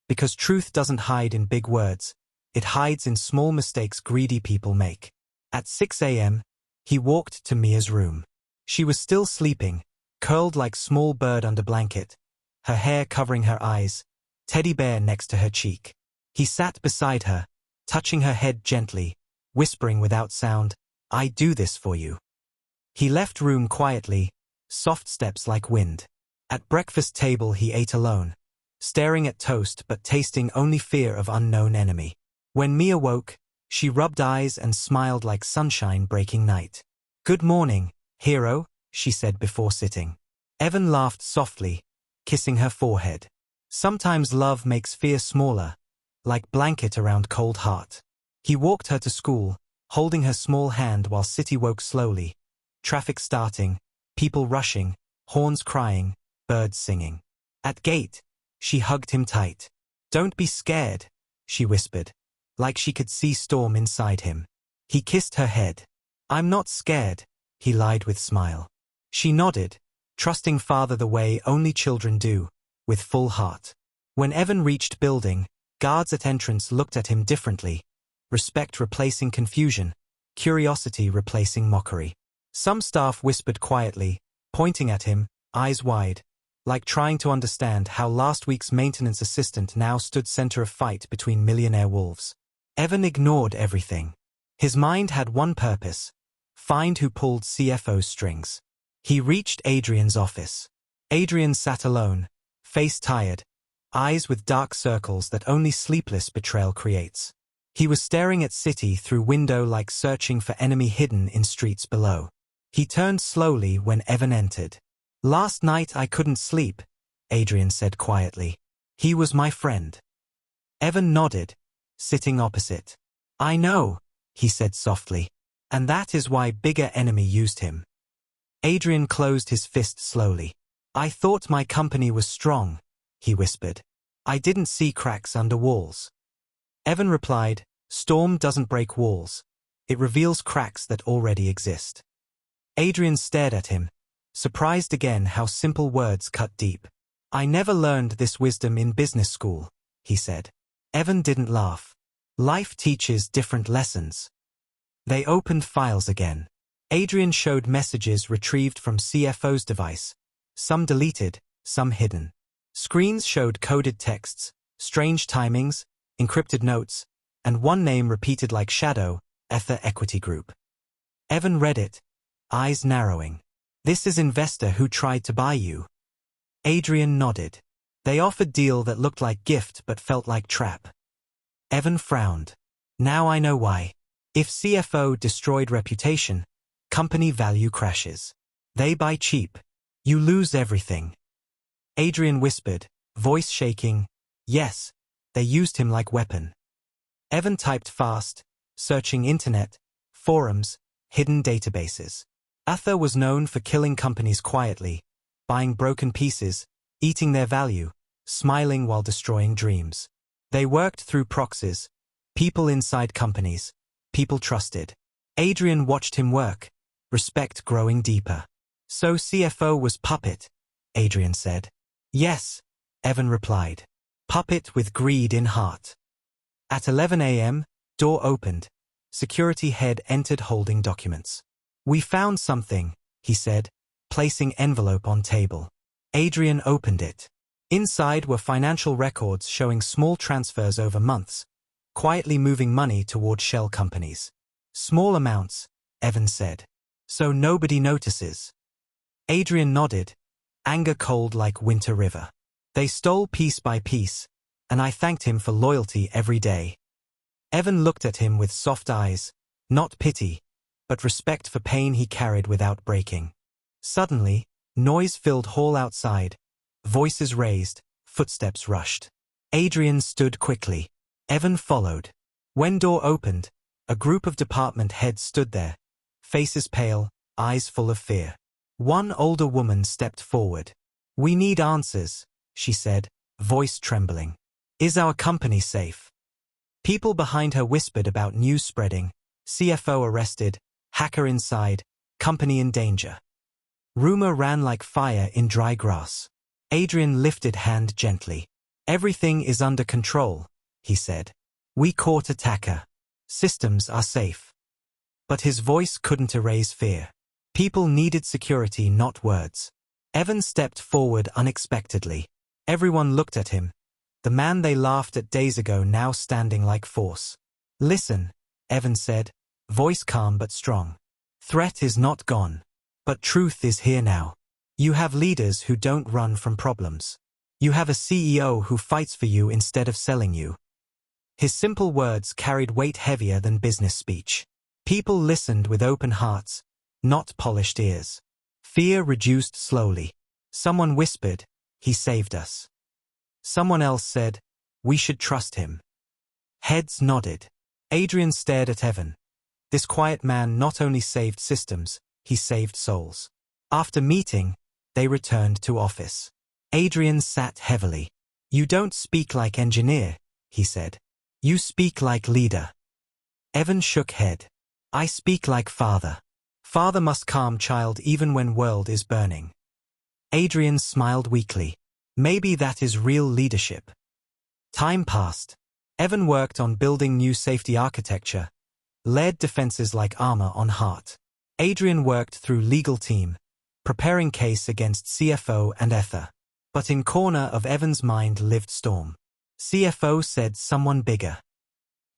Because truth doesn't hide in big words. It hides in small mistakes greedy people make. At 6 a.m., he walked to Mia's room. She was still sleeping, curled like small bird under blanket, her hair covering her eyes, teddy bear next to her cheek. He sat beside her, touching her head gently, whispering without sound, I do this for you. He left room quietly, soft steps like wind. At breakfast table he ate alone, staring at toast but tasting only fear of unknown enemy. When Mia woke, she rubbed eyes and smiled like sunshine breaking night. Good morning, hero, she said before sitting. Evan laughed softly, kissing her forehead. Sometimes love makes fear smaller, like blanket around cold heart. He walked her to school, holding her small hand while city woke slowly. Traffic starting, people rushing, horns crying, birds singing. At gate, she hugged him tight. Don't be scared, she whispered, like she could see storm inside him. He kissed her head. I'm not scared, he lied with smile. She nodded, trusting father the way only children do, with full heart. When Evan reached building, guards at entrance looked at him differently. Respect replacing confusion, curiosity replacing mockery. Some staff whispered quietly, pointing at him, eyes wide, like trying to understand how last week's maintenance assistant now stood center of fight between millionaire wolves. Evan ignored everything. His mind had one purpose: find who pulled CFO's strings. He reached Adrian's office. Adrian sat alone, face tired, eyes with dark circles that only sleepless betrayal creates. He was staring at city through window like searching for enemy hidden in streets below. He turned slowly when Evan entered. "Last night I couldn't sleep," Adrian said quietly. "He was my friend." Evan nodded, sitting opposite. "I know," he said softly. "And that is why bigger enemy used him." Adrian closed his fist slowly. "I thought my company was strong," he whispered. "I didn't see cracks under walls." Evan replied, "Storm doesn't break walls. It reveals cracks that already exist." Adrian stared at him, surprised again how simple words cut deep. "I never learned this wisdom in business school," he said. Evan didn't laugh. Life teaches different lessons. They opened files again. Adrian showed messages retrieved from CFO's device, some deleted, some hidden. Screens showed coded texts, strange timings, encrypted notes, and one name repeated like shadow, Ether Equity Group. Evan read it, eyes narrowing. "This is investor who tried to buy you." Adrian nodded. "They offered deal that looked like gift but felt like trap." Evan frowned. "Now I know why. If CFO destroyed reputation, company value crashes. They buy cheap. You lose everything." Adrian whispered, voice shaking, "Yes, they used him like weapon." Evan typed fast, searching internet, forums, hidden databases. Ether was known for killing companies quietly, buying broken pieces, eating their value, smiling while destroying dreams. They worked through proxies, people inside companies, people trusted. Adrian watched him work, respect growing deeper. "So CFO was puppet," Adrian said. "Yes," Evan replied. "Puppet with greed in heart." At 11 a.m., door opened. Security head entered holding documents. "We found something," he said, placing envelope on table. Adrian opened it. Inside were financial records showing small transfers over months, quietly moving money toward shell companies. "Small amounts," Evan said. "So nobody notices." Adrian nodded, anger cold like winter river. "They stole piece by piece, and I thanked him for loyalty every day." Evan looked at him with soft eyes, not pity, but respect for pain he carried without breaking. Suddenly, noise filled hall outside, voices raised, footsteps rushed. Adrian stood quickly. Evan followed. When door opened, a group of department heads stood there, faces pale, eyes full of fear. One older woman stepped forward. "We need answers," she said, voice trembling. "Is our company safe?" People behind her whispered about news spreading, CFO arrested, hacker inside, company in danger. Rumor ran like fire in dry grass. Adrian lifted hand gently. "Everything is under control," he said. "We caught attacker. Systems are safe." But his voice couldn't erase fear. People needed security, not words. Evan stepped forward unexpectedly. Everyone looked at him. The man they laughed at days ago now standing like force. "Listen," Evan said, voice calm but strong. "Threat is not gone. But truth is here now. You have leaders who don't run from problems. You have a CEO who fights for you instead of selling you." His simple words carried weight heavier than business speech. People listened with open hearts, not polished ears. Fear reduced slowly. Someone whispered, "He saved us." Someone else said, "We should trust him." Heads nodded. Adrian stared at Evan. This quiet man not only saved systems, he saved souls. After meeting, they returned to office. Adrian sat heavily. "You don't speak like engineer," he said. "You speak like leader." Evan shook head. "I speak like father. Father must calm child even when world is burning." Adrian smiled weakly. Maybe that is real leadership. Time passed. Evan worked on building new safety architecture, led defenses like armor on heart. Adrian worked through legal team, preparing case against CFO and Ether. But in corner of Evan's mind lived storm. CFO said someone bigger.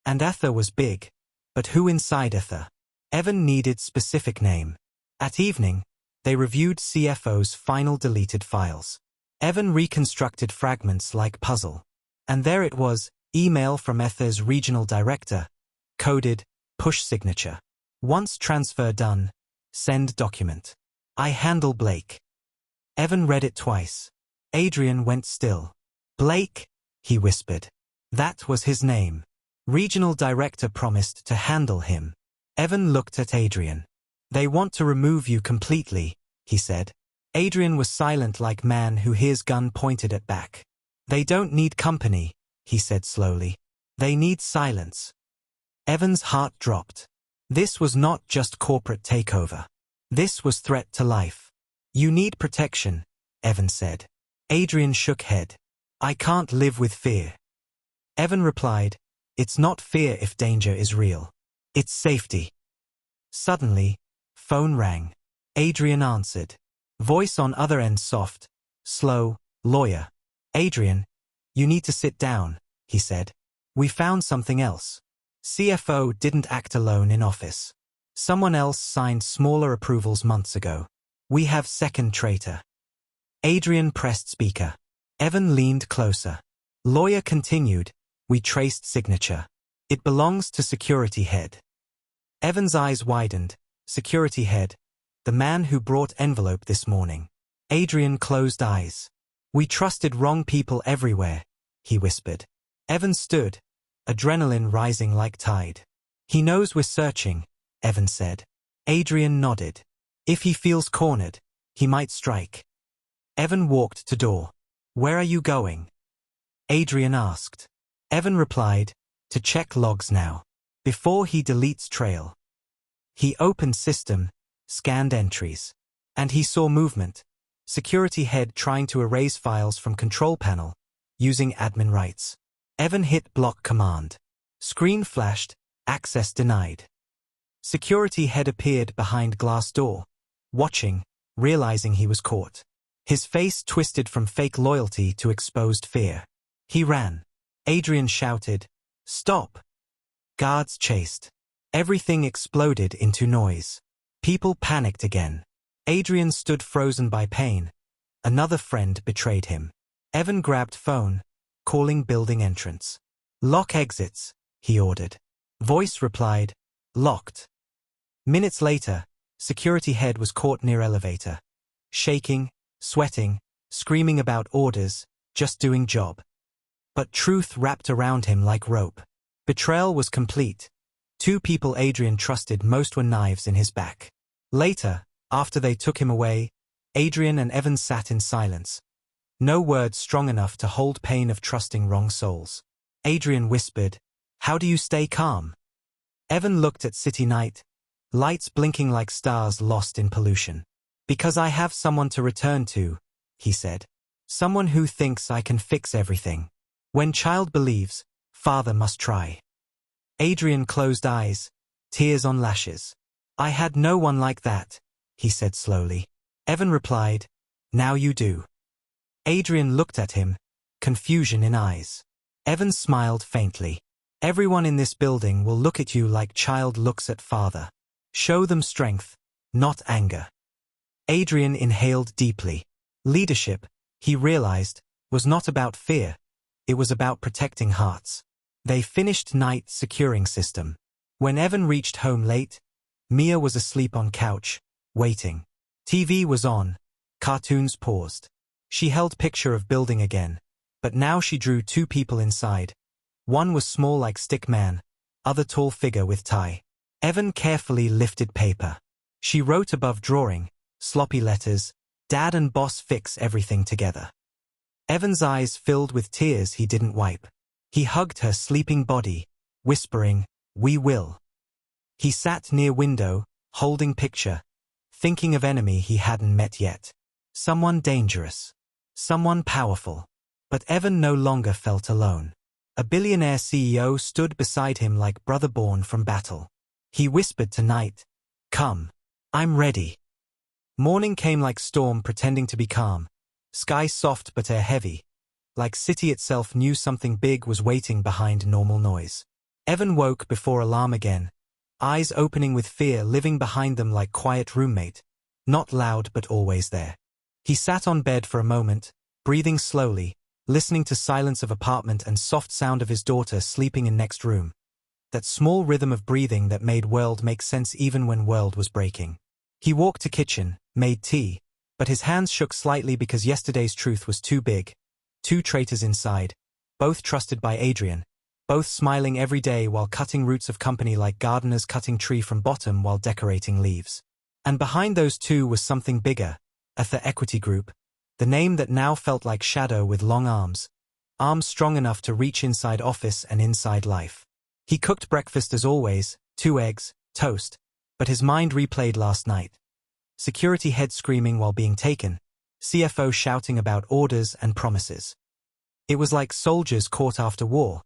And Ether was big, but who inside Ether? Evan needed specific name. At evening, they reviewed CFO's final deleted files. Evan reconstructed fragments like puzzle. And there it was, email from Ether's regional director. Coded, push signature. Once transfer done, send document. I handle Blake. Evan read it twice. Adrian went still. Blake? He whispered. That was his name. Regional director promised to handle him. Evan looked at Adrian. They want to remove you completely, he said. Adrian was silent like man who hears gun pointed at back. They don't need company, he said slowly. They need silence. Evan's heart dropped. This was not just corporate takeover. This was threat to life. You need protection, Evan said. Adrian shook head. I can't live with fear. Evan replied, it's not fear if danger is real. It's safety. Suddenly, phone rang. Adrian answered. Voice on other end soft, slow, lawyer. Adrian, you need to sit down, he said. We found something else. CFO didn't act alone in office. Someone else signed smaller approvals months ago. We have second traitor. Adrian pressed speaker. Evan leaned closer. Lawyer continued, we traced signature. It belongs to security head. Evan's eyes widened. Security head. The man who brought envelope this morning. Adrian closed eyes. We trusted wrong people everywhere, he whispered. Evan stood, adrenaline rising like tide. He knows we're searching, Evan said. Adrian nodded. If he feels cornered, he might strike. Evan walked to door. Where are you going? Adrian asked. Evan replied, to check logs now. Before he deletes trail. He opened system, scanned entries. And he saw movement. Security head trying to erase files from control panel, using admin rights. Evan hit block command. Screen flashed, access denied. Security head appeared behind glass door, watching, realizing he was caught. His face twisted from fake loyalty to exposed fear. He ran. Adrian shouted, stop! Guards chased. Everything exploded into noise. People panicked again. Adrian stood frozen by pain. Another friend betrayed him. Evan grabbed phone, calling building entrance. Lock exits, he ordered. Voice replied, locked. Minutes later, security head was caught near elevator. Shaking, sweating, screaming about orders, just doing job. But truth wrapped around him like rope. Betrayal was complete. Two people Adrian trusted most were knives in his back. Later, after they took him away, Adrian and Evan sat in silence. No words strong enough to hold pain of trusting wrong souls. Adrian whispered, how do you stay calm? Evan looked at city night, lights blinking like stars lost in pollution. Because I have someone to return to, he said. Someone who thinks I can fix everything. When child believes, father must try. Adrian closed eyes, tears on lashes. I had no one like that, he said slowly. Evan replied, now you do. Adrian looked at him, confusion in eyes. Evan smiled faintly. Everyone in this building will look at you like child looks at father. Show them strength, not anger. Adrian inhaled deeply. Leadership, he realized, was not about fear. It was about protecting hearts. They finished night securing system. When Evan reached home late, Mia was asleep on couch, waiting. TV was on, cartoons paused. She held picture of building again, but now she drew two people inside. One was small like stick man, other tall figure with tie. Evan carefully lifted paper. She wrote above drawing, sloppy letters, Dad and boss fix everything together. Evan's eyes filled with tears he didn't wipe. He hugged her sleeping body, whispering, we will. He sat near window, holding picture, thinking of enemy he hadn't met yet. Someone dangerous. Someone powerful. But Evan no longer felt alone. A billionaire CEO stood beside him like brother born from battle. He whispered to night, come. I'm ready. Morning came like storm pretending to be calm. Sky soft but air heavy. Like city itself knew something big was waiting behind normal noise. Evan woke before alarm again. Eyes opening with fear living behind them like quiet roommate. Not loud but always there. He sat on bed for a moment, breathing slowly, listening to silence of apartment and soft sound of his daughter sleeping in next room. That small rhythm of breathing that made world make sense even when world was breaking. He walked to kitchen, made tea, but his hands shook slightly because yesterday's truth was too big. 2 traitors inside, both trusted by Adrian, both smiling every day while cutting roots of company like gardeners cutting tree from bottom while decorating leaves. And behind those 2 was something bigger, the Equity Group, the name that now felt like shadow with long arms strong enough to reach inside office and inside life. He cooked breakfast as always, 2 eggs, toast, but his mind replayed last night. Security head screaming while being taken, CFO shouting about orders and promises. It was like soldiers caught after war,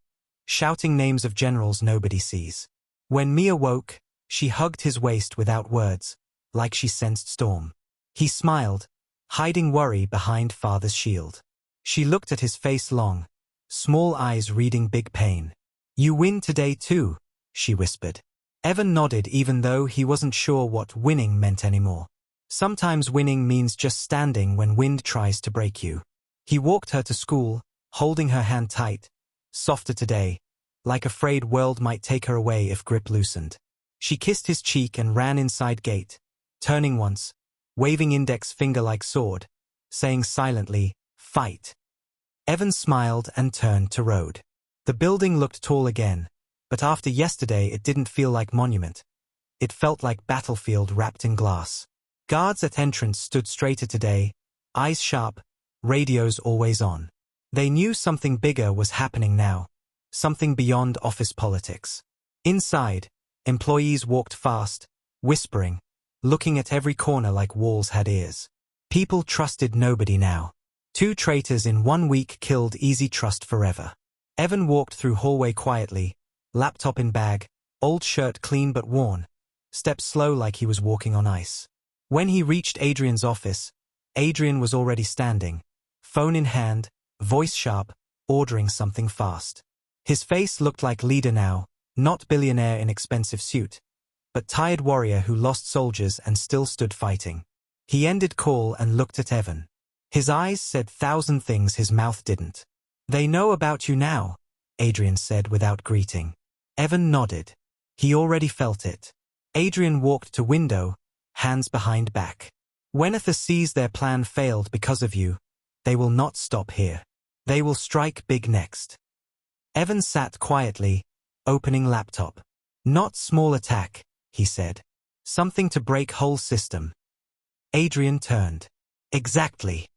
shouting names of generals nobody sees. When Mia woke, she hugged his waist without words, like she sensed storm. He smiled, hiding worry behind father's shield. She looked at his face long, small eyes reading big pain. "You win today too," she whispered. Evan nodded even though he wasn't sure what winning meant anymore. Sometimes winning means just standing when wind tries to break you. He walked her to school, holding her hand tight, softer today, like afraid world might take her away if grip loosened. She kissed his cheek and ran inside gate, turning once, waving index finger like sword, saying silently, "Fight." Evan smiled and turned to road. The building looked tall again, but after yesterday it didn't feel like monument. It felt like battlefield wrapped in glass. Guards at entrance stood straighter today, eyes sharp, radios always on. They knew something bigger was happening now, something beyond office politics. Inside, employees walked fast, whispering, looking at every corner like walls had ears. People trusted nobody now. 2 traitors in 1 week killed easy trust forever. Evan walked through hallway quietly, laptop in bag, old shirt clean but worn, stepped slow like he was walking on ice. When he reached Adrian's office, Adrian was already standing, phone in hand, voice sharp, ordering something fast. His face looked like leader now, not billionaire in expensive suit, but tired warrior who lost soldiers and still stood fighting. He ended call and looked at Evan. His eyes said 1,000 things his mouth didn't. "They know about you now," Adrian said without greeting. Evan nodded. He already felt it. Adrian walked to window, hands behind back. "When Ether sees their plan failed because of you, they will not stop here. They will strike big next." Evan sat quietly, opening laptop. "Not small attack," he said. "Something to break whole system." Adrian turned. "Exactly."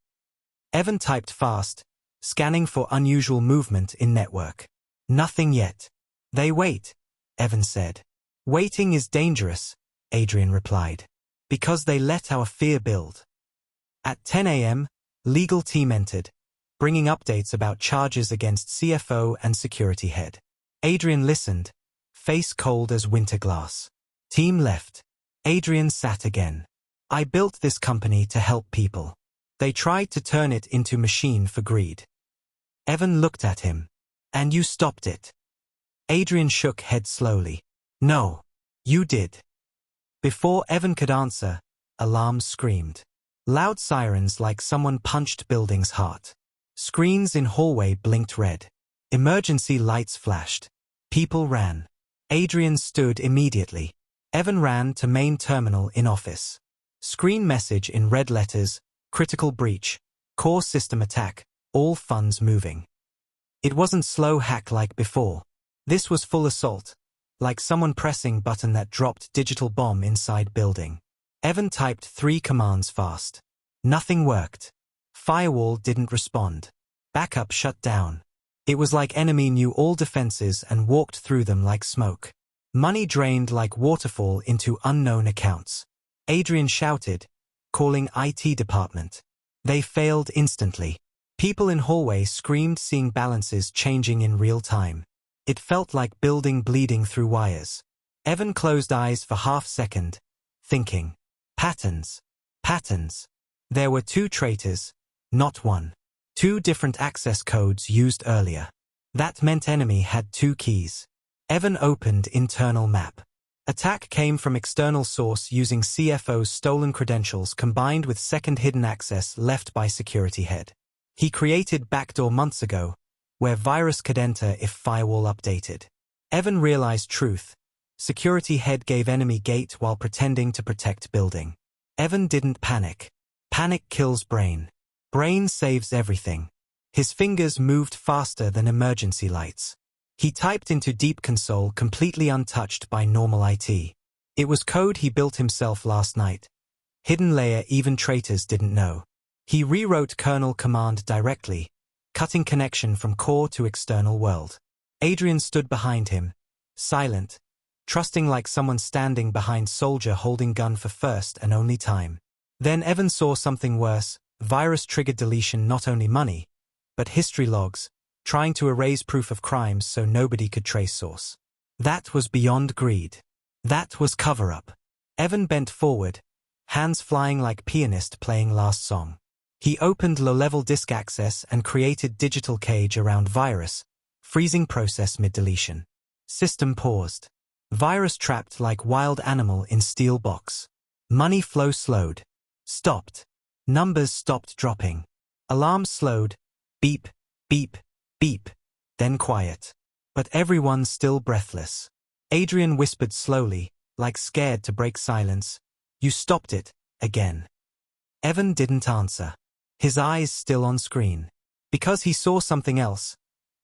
Evan typed fast, scanning for unusual movement in network. "Nothing yet." "They wait," Evan said. "Waiting is dangerous," Adrian replied. "Because they let our fear build." At 10 a.m., legal team entered, bringing updates about charges against CFO and security head. Adrian listened, face cold as winter glass. Team left. Adrian sat again. "I built this company to help people. They tried to turn it into machine for greed." Evan looked at him. "And you stopped it." Adrian shook head slowly. "No. You did." Before Evan could answer, alarms screamed. Loud sirens like someone punched building's heart. Screens in hallway blinked red. Emergency lights flashed. People ran. Adrian stood immediately. Evan ran to main terminal in office. Screen message in red letters, critical breach, core system attack, all funds moving. It wasn't slow hack like before. This was full assault, like someone pressing button that dropped digital bomb inside building. Evan typed 3 commands fast. Nothing worked. Firewall didn't respond. Backup shut down. It was like enemy knew all defenses and walked through them like smoke. Money drained like waterfall into unknown accounts. Adrian shouted, calling IT department. They failed instantly. People in hallway screamed seeing balances changing in real time. It felt like building bleeding through wires. Evan closed eyes for half second, thinking. Patterns. Patterns. There were 2 traitors, not 1. 2 different access codes used earlier. That meant enemy had 2 keys. Evan opened internal map. Attack came from external source using CFO's stolen credentials combined with second hidden access left by security head. He created backdoor months ago, where virus could enter if firewall updated. Evan realized truth. Security head gave enemy gate while pretending to protect building. Evan didn't panic. Panic kills brain. Brain saves everything. His fingers moved faster than emergency lights. He typed into Deep Console completely untouched by normal IT. It was code he built himself last night. Hidden layer even traitors didn't know. He rewrote kernel command directly, cutting connection from core to external world. Adrian stood behind him, silent, trusting like someone standing behind soldier holding gun for first and only time. Then Evan saw something worse. Virus triggered deletion, not only money, but history logs, trying to erase proof of crimes so nobody could trace source. That was beyond greed. That was cover-up. Evan bent forward, hands flying like pianist playing last song. He opened low-level disk access and created digital cage around virus, freezing process mid-deletion. System paused. Virus trapped like wild animal in steel box. Money flow slowed. Stopped. Numbers stopped dropping. Alarms slowed. Beep, beep, beep. Then quiet. But everyone still breathless. Adrian whispered slowly, like scared to break silence. You stopped it, again. Evan didn't answer. His eyes still on screen. Because he saw something else.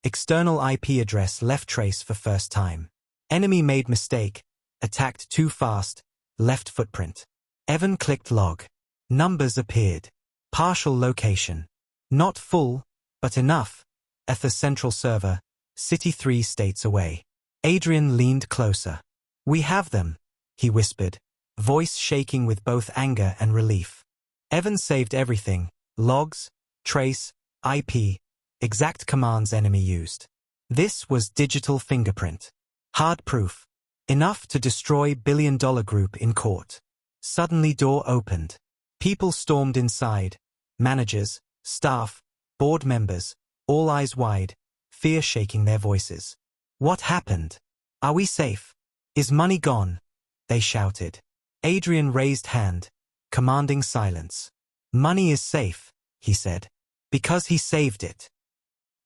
External IP address left trace for first time. Enemy made mistake. Attacked too fast. Left footprint. Evan clicked log. Numbers appeared. Partial location. Not full, but enough. Ether central server. City 3 states away. Adrian leaned closer. We have them, he whispered, voice shaking with both anger and relief. Evan saved everything. Logs, trace, IP, exact commands enemy used. This was digital fingerprint. Hard proof. Enough to destroy billion-dollar group in court. Suddenly door opened. People stormed inside. Managers, staff, board members, all eyes wide, fear shaking their voices. What happened? Are we safe? Is money gone? They shouted. Adrian raised hand, commanding silence. Money is safe, he said. Because he saved it.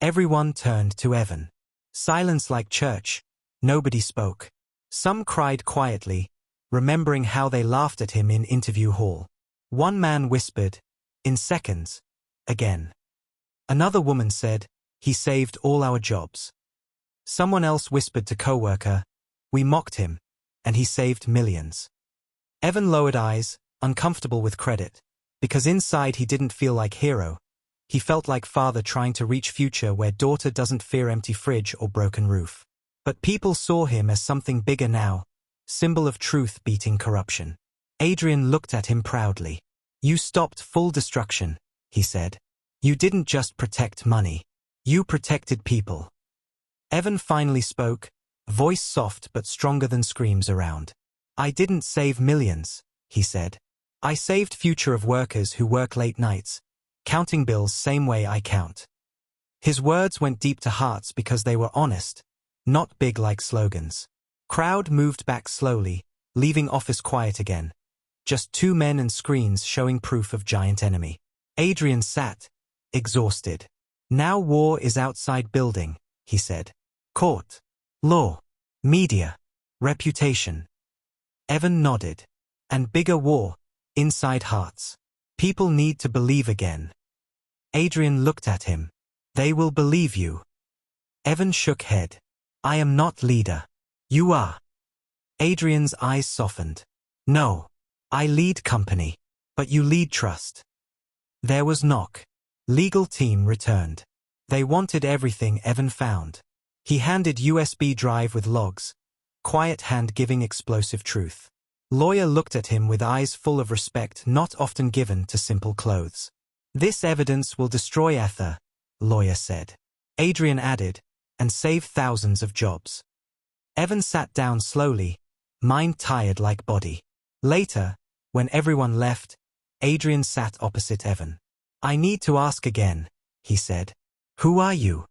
Everyone turned to Evan. Silence like church. Nobody spoke. Some cried quietly, remembering how they laughed at him in interview hall. One man whispered, in seconds, again. Another woman said, he saved all our jobs. Someone else whispered to coworker, we mocked him, and he saved millions. Evan lowered eyes, uncomfortable with credit, because inside he didn't feel like hero. He felt like father trying to reach future where daughter doesn't fear empty fridge or broken roof. But people saw him as something bigger now, symbol of truth beating corruption. Adrian looked at him proudly. You stopped full destruction, he said. You didn't just protect money. You protected people. Evan finally spoke, voice soft but stronger than screams around. I didn't save millions, he said. I saved future of workers who work late nights, counting bills same way I count. His words went deep to hearts because they were honest, not big like slogans. Crowd moved back slowly, leaving office quiet again. Just two men and screens showing proof of giant enemy. Adrian sat, exhausted. Now war is outside building, he said. Court, law, media, reputation. Evan nodded. And bigger war, inside hearts. People need to believe again. Adrian looked at him. They will believe you. Evan shook head. I am not leader. You are. Adrian's eyes softened. No. I lead company. But you lead trust. There was knock. Legal team returned. They wanted everything Evan found. He handed USB drive with logs. Quiet hand giving explosive truth. Lawyer looked at him with eyes full of respect not often given to simple clothes. This evidence will destroy Ether, lawyer said. Adrian added, and save thousands of jobs. Evan sat down slowly, mind tired like body. Later, when everyone left, Adrian sat opposite Evan. I need to ask again, he said. Who are you?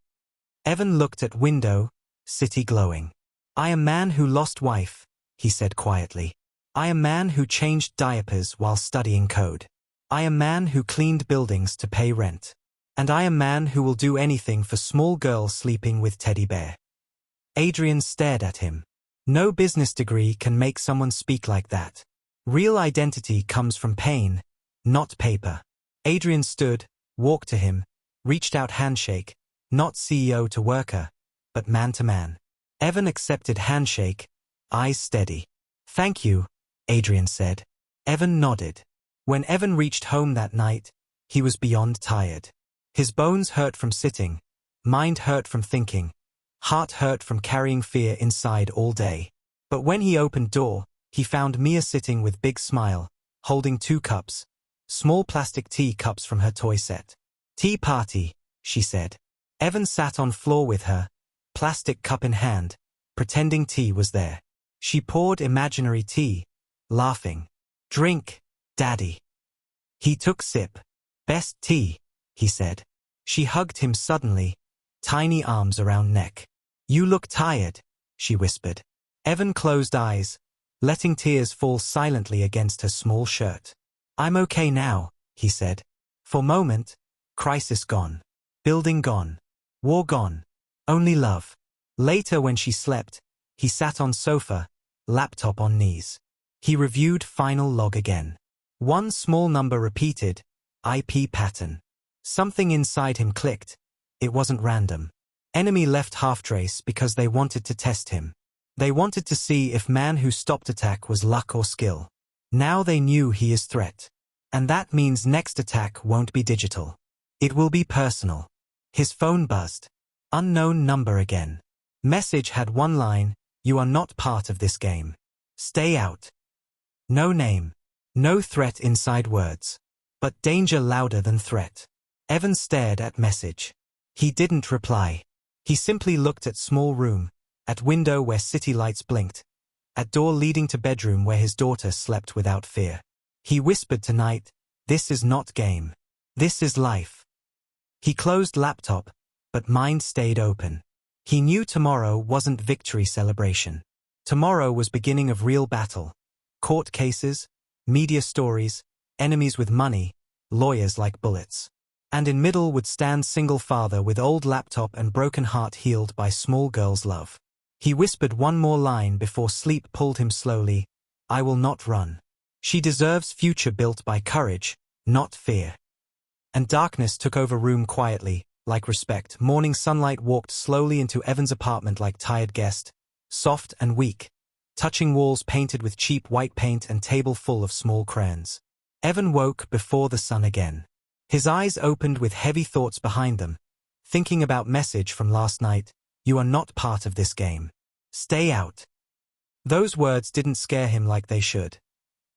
Evan looked at window, city glowing. I am man who lost wife, he said quietly. I am man who changed diapers while studying code. I am man who cleaned buildings to pay rent. And I am man who will do anything for small girl sleeping with teddy bear. Adrian stared at him. No business degree can make someone speak like that. Real identity comes from pain, not paper. Adrian stood, walked to him, reached out handshake, not CEO to worker, but man to man. Evan accepted handshake, eyes steady. Thank you, Adrian said. Evan nodded. When Evan reached home that night, he was beyond tired. His bones hurt from sitting, mind hurt from thinking, heart hurt from carrying fear inside all day. But when he opened door, he found Mia sitting with big smile, holding 2 cups, small plastic tea cups from her toy set. Tea party, she said. Evan sat on floor with her, plastic cup in hand, pretending tea was there. She poured imaginary tea, laughing. Drink, Daddy. He took sip. Best tea, he said. She hugged him suddenly, tiny arms around neck. You look tired, she whispered. Evan closed eyes, letting tears fall silently against her small shirt. I'm okay now, he said. For moment, crisis gone. Building gone. War gone. Only love. Later when she slept, he sat on sofa, laptop on knees. He reviewed final log again. One small number repeated, IP pattern. Something inside him clicked. It wasn't random. Enemy left half-trace because they wanted to test him. They wanted to see if man who stopped attack was luck or skill. Now they knew he is threat. And that means next attack won't be digital. It will be personal. His phone buzzed. Unknown number again. Message had one line, you are not part of this game. Stay out. No name. No threat inside words. But danger louder than threat. Evan stared at message. He didn't reply. He simply looked at small room, at window where city lights blinked, at door leading to bedroom where his daughter slept without fear. He whispered tonight, this is not game. This is life. He closed laptop, but mind stayed open. He knew tomorrow wasn't victory celebration. Tomorrow was beginning of real battle. Court cases, media stories, enemies with money, lawyers like bullets. And in middle would stand single father with old laptop and broken heart healed by small girl's love. He whispered one more line before sleep pulled him slowly, I will not run. She deserves future built by courage, not fear. And darkness took over room quietly, like respect. Morning sunlight walked slowly into Evan's apartment like tired guest, soft and weak, touching walls painted with cheap white paint and table full of small crayons. Evan woke before the sun again. His eyes opened with heavy thoughts behind them, thinking about message from last night, you are not part of this game. Stay out. Those words didn't scare him like they should.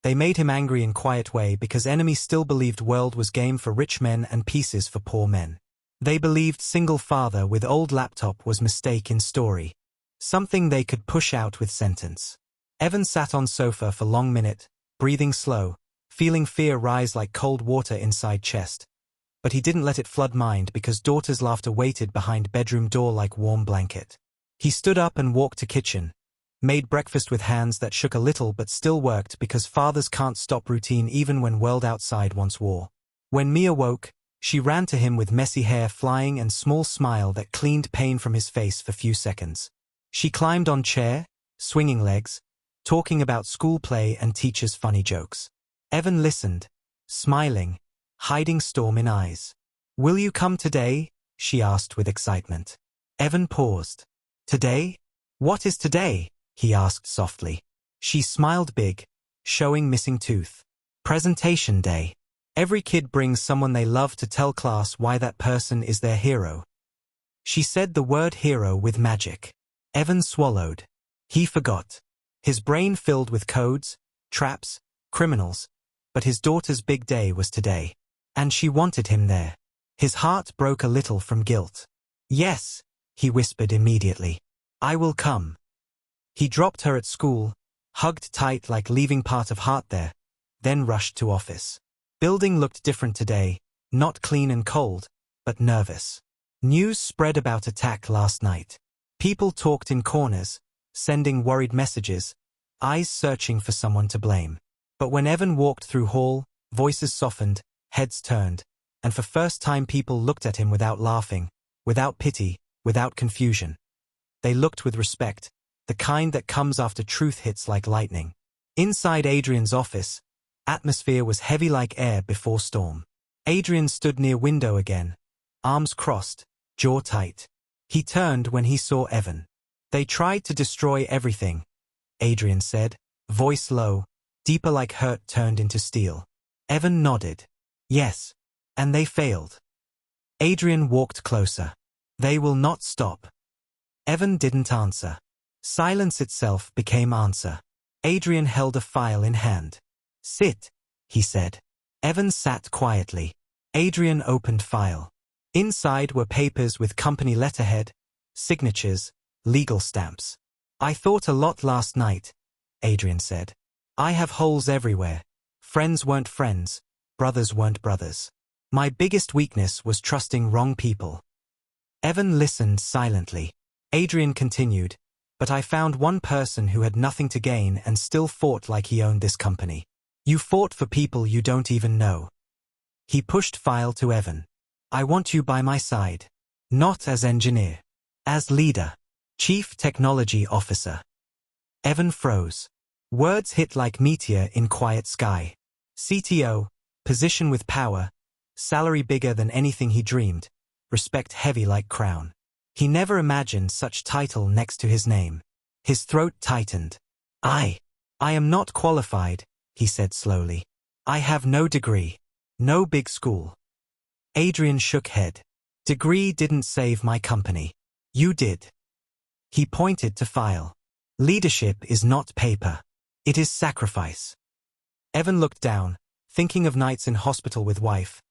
They made him angry in quiet way because enemy still believed world was game for rich men and pieces for poor men. They believed single father with old laptop was mistake in story. Something they could push out with sentence. Evan sat on sofa for long minute, breathing slow, feeling fear rise like cold water inside chest. But he didn't let it flood mind because daughter's laughter waited behind bedroom door like warm blanket. He stood up and walked to kitchen, made breakfast with hands that shook a little but still worked because fathers can't stop routine even when world outside wants war. When Mia woke, she ran to him with messy hair flying and small smile that cleaned pain from his face for few seconds. She climbed on chair, swinging legs, talking about school play and teachers' funny jokes. Evan listened, smiling, hiding storm in eyes. Will you come today? She asked with excitement. Evan paused. Today? What is today? He asked softly. She smiled big, showing missing tooth. Presentation day. Every kid brings someone they love to tell class why that person is their hero. She said the word hero with magic. Evan swallowed. He forgot. His brain filled with codes, traps, criminals. But his daughter's big day was today. And she wanted him there. His heart broke a little from guilt. Yes, he whispered immediately. I will come. He dropped her at school, hugged tight like leaving part of heart there, then rushed to office. Building looked different today, not clean and cold, but nervous. News spread about attack last night. People talked in corners, sending worried messages, eyes searching for someone to blame. But when Evan walked through hall, voices softened, heads turned, And for first time people looked at him without laughing, without pity, without confusion. They looked with respect, the kind that comes after truth hits like lightning. Inside Adrian's office, atmosphere was heavy like air before storm. Adrian stood near window again, arms crossed, jaw tight. He turned when he saw Evan. They tried to destroy everything, Adrian said, voice low, deeper like hurt turned into steel. Evan nodded. Yes. And they failed. Adrian walked closer. They will not stop. Evan didn't answer. Silence itself became answer. Adrian held a file in hand. Sit, he said. Evan sat quietly. Adrian opened file. Inside were papers with company letterhead, signatures, legal stamps. I thought a lot last night, Adrian said. I have holes everywhere. Friends weren't friends, brothers weren't brothers. My biggest weakness was trusting wrong people. Evan listened silently. Adrian continued, but I found one person who had nothing to gain and still fought like he owned this company. You fought for people you don't even know. He pushed file to Evan. I want you by my side. Not as engineer. As leader. Chief Technology Officer. Evan froze. Words hit like meteor in quiet sky. CTO, position with power, salary bigger than anything he dreamed, respect heavy like crown. He never imagined such title next to his name. His throat tightened. I am not qualified, he said slowly. I have no degree. No big school. Adrian shook head. Degree didn't save my company. You did. He pointed to file. Leadership is not paper. It is sacrifice. Evan looked down, thinking of nights in hospital with wife.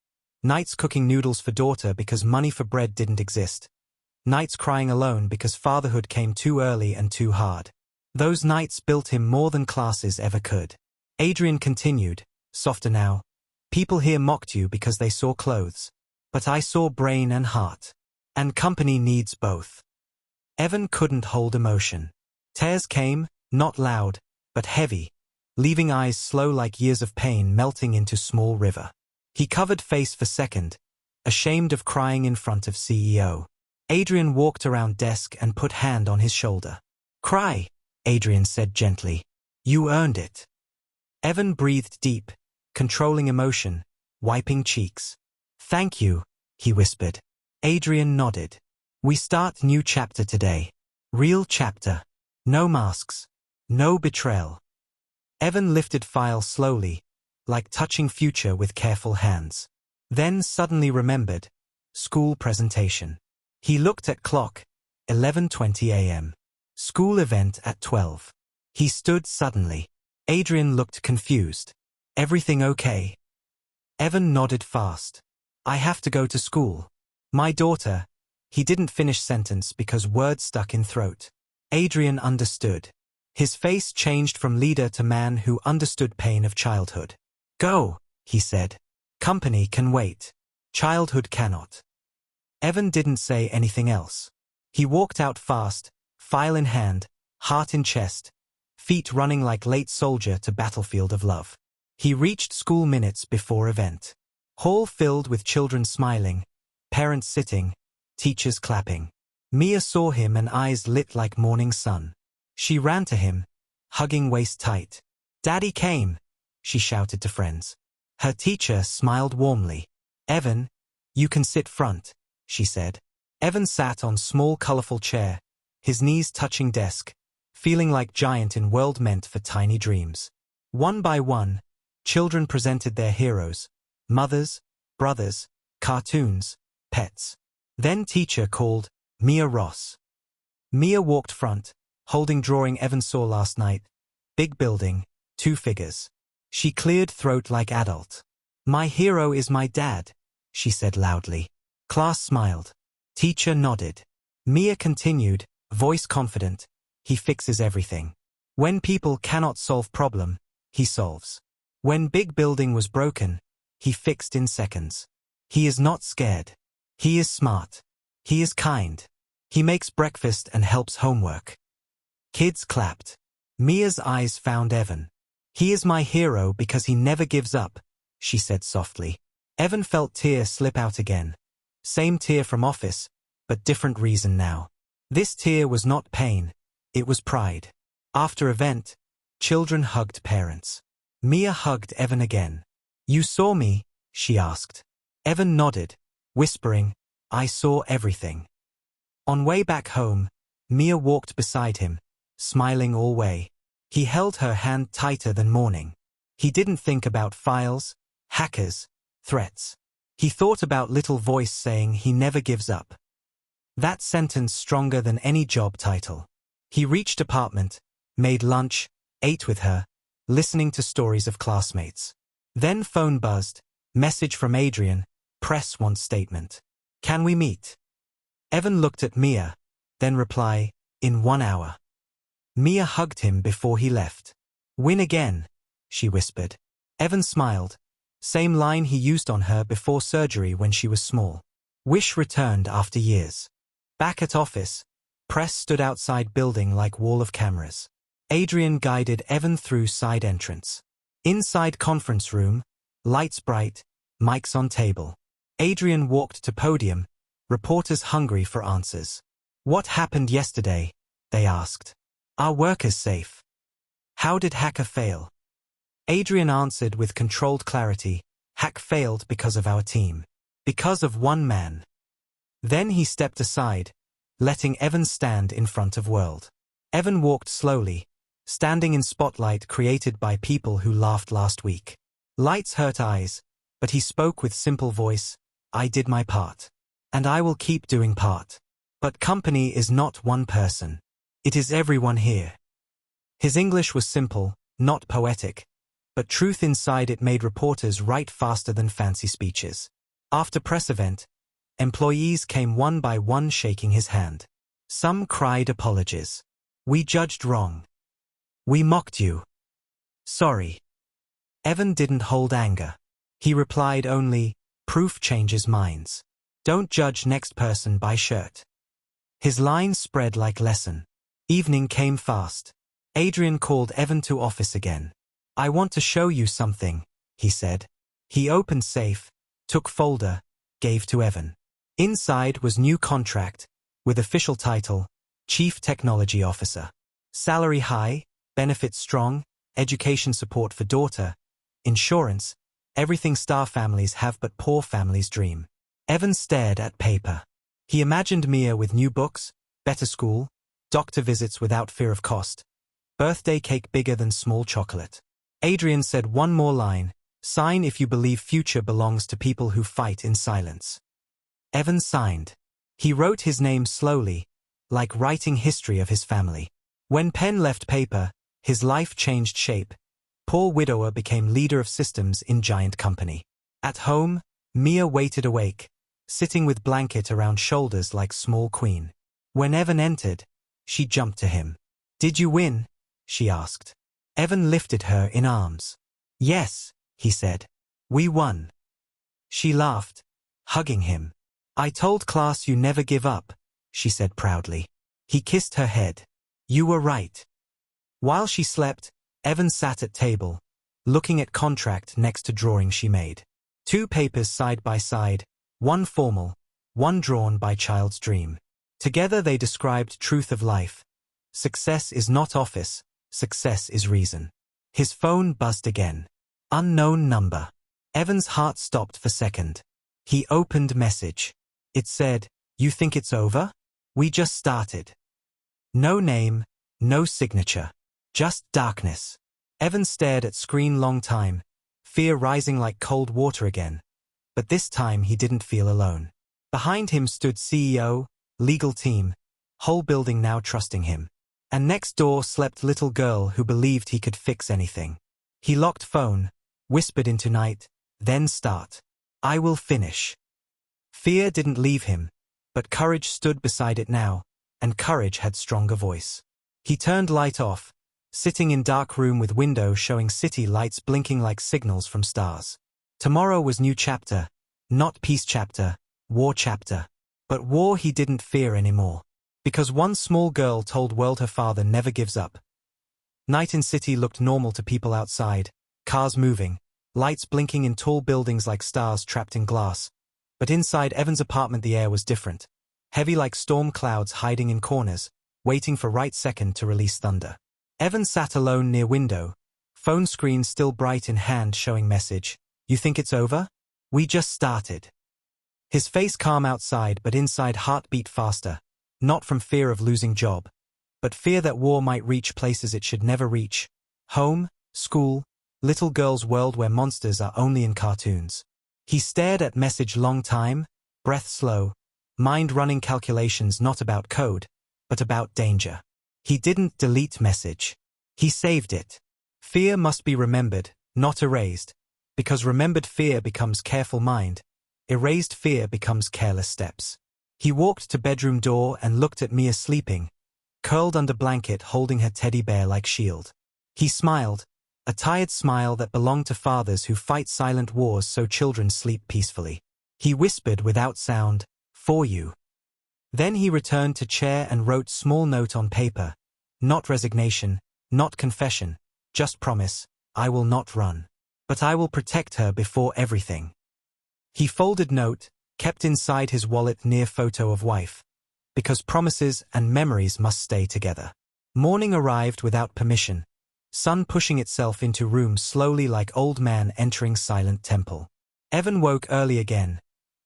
Nights cooking noodles for daughter because money for bread didn't exist. Nights crying alone because fatherhood came too early and too hard. Those nights built him more than classes ever could. Adrian continued, softer now. People here mocked you because they saw clothes. But I saw brain and heart. And company needs both. Evan couldn't hold emotion. Tears came, not loud, but heavy, leaving eyes slow like years of pain melting into small river. He covered face for second, ashamed of crying in front of CEO. Adrian walked around desk and put hand on his shoulder. Cry, Adrian said gently. You earned it. Evan breathed deep, controlling emotion, wiping cheeks. Thank you, he whispered. Adrian nodded. We start new chapter today. Real chapter. No masks. No betrayal. Evan lifted file slowly, like touching future with careful hands. Then suddenly remembered. School presentation. He looked at clock. 11:20 a.m. School event at 12. He stood suddenly. Adrian looked confused. Everything okay? Evan nodded fast. I have to go to school. My daughter. He didn't finish sentence because words stuck in throat. Adrian understood. His face changed from leader to man who understood pain of childhood. Go, he said. Company can wait. Childhood cannot. Evan didn't say anything else. He walked out fast, file in hand, heart in chest, feet running like late soldier to battlefield of love. He reached school minutes before event. Hall filled with children smiling, parents sitting, teachers clapping. Mia saw him and eyes lit like morning sun. She ran to him, hugging waist tight. Daddy came, she shouted to friends. Her teacher smiled warmly. Evan, you can sit front, she said. Evan sat on small colorful chair, his knees touching desk, feeling like giant in world meant for tiny dreams. One by one, children presented their heroes, mothers, brothers, cartoons, pets. Then teacher called Mia Ross. Mia walked front, holding drawing Evan saw last night. Big building, 2 figures. She cleared throat like adult. My hero is my dad, she said loudly. Class smiled. Teacher nodded. Mia continued, voice confident. He fixes everything. When people cannot solve problem, he solves. When big building was broken, he fixed in seconds. He is not scared. He is smart. He is kind. He makes breakfast and helps homework. Kids clapped. Mia's eyes found Evan. He is my hero because he never gives up, she said softly. Evan felt tear slip out again. Same tear from office, but different reason now. This tear was not pain, it was pride. After event, children hugged parents. Mia hugged Evan again. "You saw me?" she asked. Evan nodded, whispering, "I saw everything." On way back home, Mia walked beside him, smiling all way. He held her hand tighter than morning. He didn't think about files, hackers, threats. He thought about little voice saying he never gives up. That sentence stronger than any job title. He reached apartment, made lunch, ate with her, listening to stories of classmates. Then phone buzzed, message from Adrian, press wants statement. "Can we meet?" Evan looked at Mia, then reply, "In 1 hour." Mia hugged him before he left. "Win again," she whispered. Evan smiled. Same line he used on her before surgery when she was small. Wish returned after years. Back at office, press stood outside building like wall of cameras. Adrian guided Evan through side entrance. Inside conference room, lights bright, mics on table. Adrian walked to podium, reporters hungry for answers. "What happened yesterday?" they asked. "Are workers safe? How did hacker fail?" Adrian answered with controlled clarity, "Hack failed because of our team. Because of one man." Then he stepped aside, letting Evan stand in front of world. Evan walked slowly, standing in spotlight created by people who laughed last week. Lights hurt eyes, but he spoke with simple voice, "I did my part. And I will keep doing part. But company is not one person. It is everyone here." His English was simple, not poetic, but truth inside it made reporters write faster than fancy speeches. After press event, employees came one by one shaking his hand. Some cried apologies. "We judged wrong. We mocked you. Sorry." Evan didn't hold anger. He replied only, "Proof changes minds. Don't judge next person by shirt." His line spread like lesson. Evening came fast. Adrian called Evan to office again. "I want to show you something," he said. He opened safe, took folder, gave to Evan. Inside was new contract, with official title, Chief Technology Officer. Salary high, benefits strong, education support for daughter, insurance, everything star families have but poor families dream. Evan stared at paper. He imagined Mia with new books, better school, doctor visits without fear of cost, birthday cake bigger than small chocolate. Adrian said one more line, "Sign if you believe future belongs to people who fight in silence." Evan signed. He wrote his name slowly, like writing history of his family. When pen left paper, his life changed shape. Poor widower became leader of systems in giant company. At home, Mia waited awake, sitting with blanket around shoulders like small queen. When Evan entered, she jumped to him. "Did you win?" she asked. Evan lifted her in arms. "Yes," he said. "We won." She laughed, hugging him. "I told class you never give up," she said proudly. He kissed her head. "You were right." While she slept, Evan sat at table, looking at contract next to drawing she made. 2 papers side by side, one formal, one drawn by child's dream. Together they described truth of life. Success is not office, success is reason. His phone buzzed again. Unknown number. Evan's heart stopped for a second. He opened message. It said, "You think it's over? We just started." No name, no signature. Just darkness. Evan stared at screen long time, fear rising like cold water again. But this time he didn't feel alone. Behind him stood CEO, legal team, whole building now trusting him. And next door slept little girl who believed he could fix anything. He locked phone, whispered into night, then start. "I will finish." Fear didn't leave him, but courage stood beside it now, and courage had stronger voice. He turned light off, sitting in dark room with window showing city lights blinking like signals from stars. Tomorrow was new chapter, not peace chapter, war chapter. But war he didn't fear anymore. Because one small girl told world her father never gives up. Night in city looked normal to people outside, cars moving, lights blinking in tall buildings like stars trapped in glass. But inside Evan's apartment the air was different, heavy like storm clouds hiding in corners, waiting for right second to release thunder. Evan sat alone near window, phone screen still bright in hand showing message, "You think it's over? We just started." His face calm outside but inside heart beat faster, not from fear of losing job, but fear that war might reach places it should never reach. Home, school, little girl's world where monsters are only in cartoons. He stared at message long time, breath slow, mind running calculations not about code, but about danger. He didn't delete message. He saved it. Fear must be remembered, not erased, because remembered fear becomes careful mind, erased fear becomes careless steps. He walked to bedroom door and looked at Mia sleeping, curled under blanket holding her teddy bear like shield. He smiled, a tired smile that belonged to fathers who fight silent wars so children sleep peacefully. He whispered without sound, "For you." Then he returned to chair and wrote small note on paper, not resignation, not confession, just promise, "I will not run. But I will protect her before everything." He folded note, kept inside his wallet near photo of wife, because promises and memories must stay together. Morning arrived without permission, sun pushing itself into room slowly like old man entering silent temple. Evan woke early again,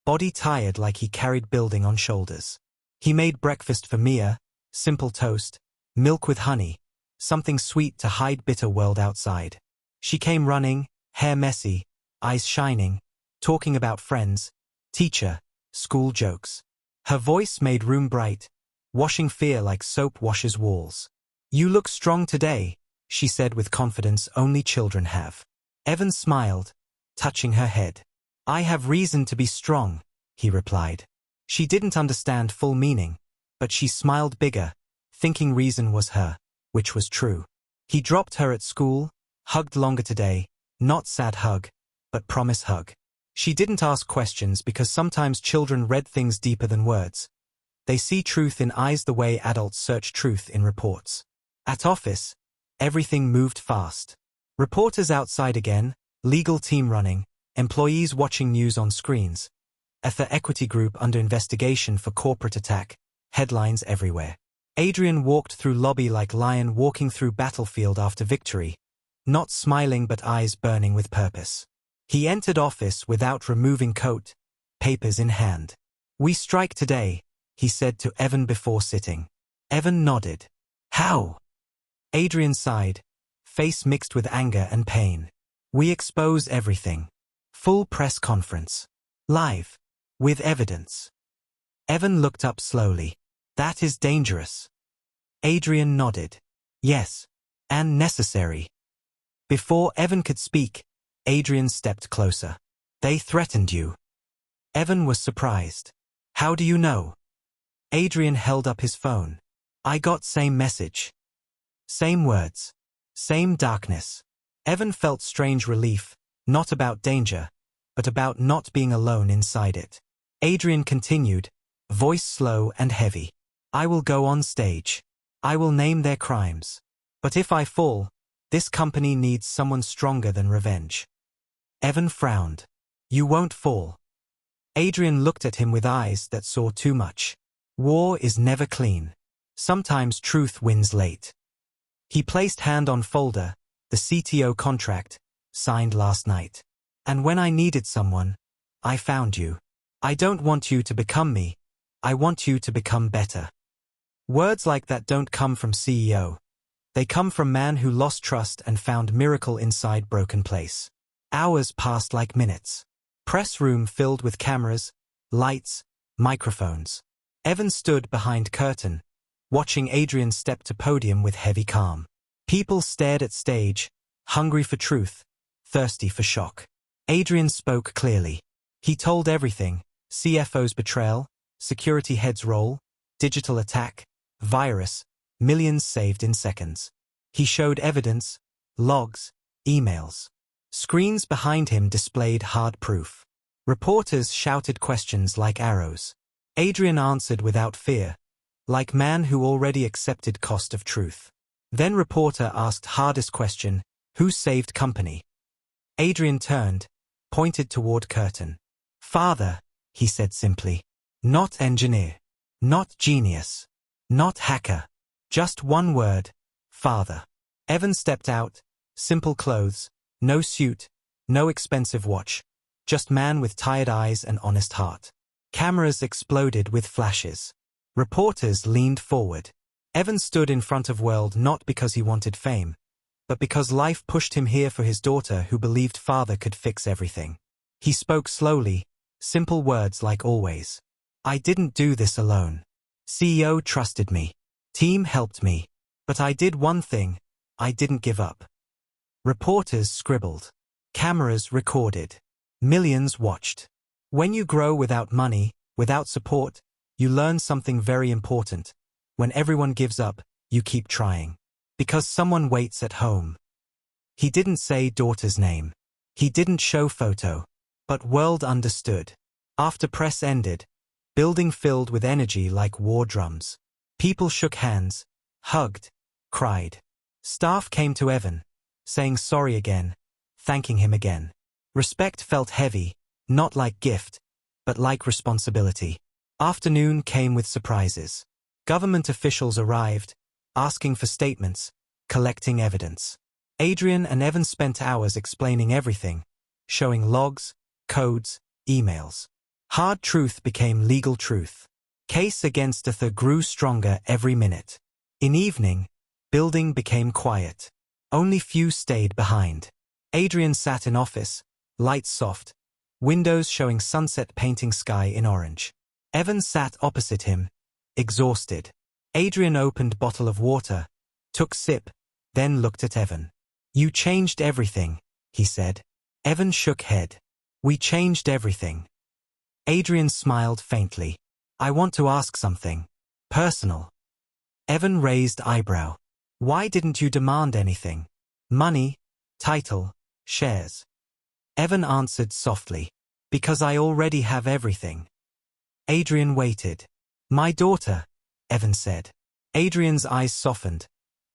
body tired like he carried building on shoulders. He made breakfast for Mia, simple toast, milk with honey, something sweet to hide bitter world outside. She came running, hair messy, eyes shining, talking about friends, teacher, school jokes. Her voice made room bright, washing fear like soap washes walls. "You look strong today," she said with confidence only children have. Evan smiled, touching her head. "I have reason to be strong," he replied. She didn't understand full meaning, but she smiled bigger, thinking reason was her, which was true. He dropped her at school, hugged longer today, not sad hug, but promise hug. She didn't ask questions because sometimes children read things deeper than words. They see truth in eyes the way adults search truth in reports. At office, everything moved fast. Reporters outside again, legal team running, employees watching news on screens. Ether Equity Group under investigation for corporate attack, headlines everywhere. Adrian walked through lobby like lion walking through battlefield after victory, not smiling but eyes burning with purpose. He entered office without removing coat, papers in hand. "We strike today," he said to Evan before sitting. Evan nodded. "How?" Adrian sighed, face mixed with anger and pain. "We expose everything. Full press conference. Live. With evidence." Evan looked up slowly. "That is dangerous." Adrian nodded. "Yes. And necessary." Before Evan could speak, Adrian stepped closer. "They threatened you." Evan was surprised. "How do you know?" Adrian held up his phone. "I got same message. Same words. Same darkness." Evan felt strange relief, not about danger, but about not being alone inside it. Adrian continued, voice slow and heavy. "I will go on stage. I will name their crimes. But if I fall, this company needs someone stronger than revenge." Evan frowned. "You won't fall." Adrian looked at him with eyes that saw too much. War is never clean. Sometimes truth wins late. He placed hand on folder, the CTO contract, signed last night. "And when I needed someone, I found you. I don't want you to become me. I want you to become better." Words like that don't come from CEO. They come from man who lost trust and found miracle inside broken place. Hours passed like minutes. Press room filled with cameras, lights, microphones. Evan stood behind curtain, watching Adrian step to podium with heavy calm. People stared at stage, hungry for truth, thirsty for shock. Adrian spoke clearly. He told everything: CFO's betrayal, security head's role, digital attack, virus, millions saved in seconds. He showed evidence, logs, emails. Screens behind him displayed hard proof. Reporters shouted questions like arrows. Adrian answered without fear, like man who already accepted cost of truth. Then reporter asked hardest question: who saved company? Adrian turned, pointed toward curtain. Father, he said simply. Not engineer. Not genius. Not hacker. Just one word, father. Evan stepped out, simple clothes, no suit, no expensive watch, just man with tired eyes and honest heart. Cameras exploded with flashes. Reporters leaned forward. Evan stood in front of world not because he wanted fame, but because life pushed him here for his daughter who believed father could fix everything. He spoke slowly, simple words like always. I didn't do this alone. CEO trusted me. Team helped me. But I did one thing, I didn't give up. Reporters scribbled. Cameras recorded. Millions watched. When you grow without money, without support, you learn something very important. When everyone gives up, you keep trying. Because someone waits at home. He didn't say daughter's name. He didn't show photo. But world understood. After press ended, building filled with energy like war drums. People shook hands, hugged, cried. Staff came to Evan, saying sorry again, thanking him again. Respect felt heavy, not like gift, but like responsibility. Afternoon came with surprises. Government officials arrived, asking for statements, collecting evidence. Adrian and Evan spent hours explaining everything, showing logs, codes, emails. Hard truth became legal truth. Case against Arthur grew stronger every minute. In evening, building became quiet. Only few stayed behind. Adrian sat in office, lights soft, windows showing sunset painting sky in orange. Evan sat opposite him, exhausted. Adrian opened bottle of water, took sip, then looked at Evan. You changed everything, he said. Evan shook head. We changed everything. Adrian smiled faintly. I want to ask something. Personal. Evan raised eyebrow. Why didn't you demand anything? Money, title, shares. Evan answered softly. Because I already have everything. Adrian waited. My daughter, Evan said. Adrian's eyes softened,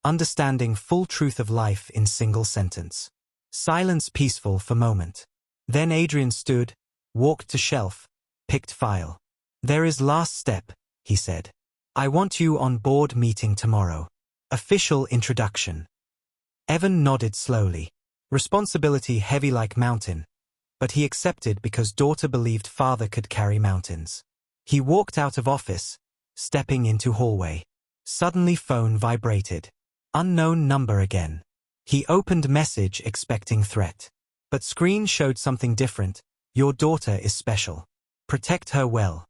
understanding full truth of life in single sentence. Silence peaceful for moment. Then Adrian stood, walked to shelf, picked file. There is last step, he said. I want you on board meeting tomorrow. Official introduction. Evan nodded slowly. Responsibility heavy like mountain, but he accepted because daughter believed father could carry mountains. He walked out of office, stepping into hallway. Suddenly phone vibrated. Unknown number again. He opened message expecting threat. But screen showed something different. Your daughter is special. Protect her well.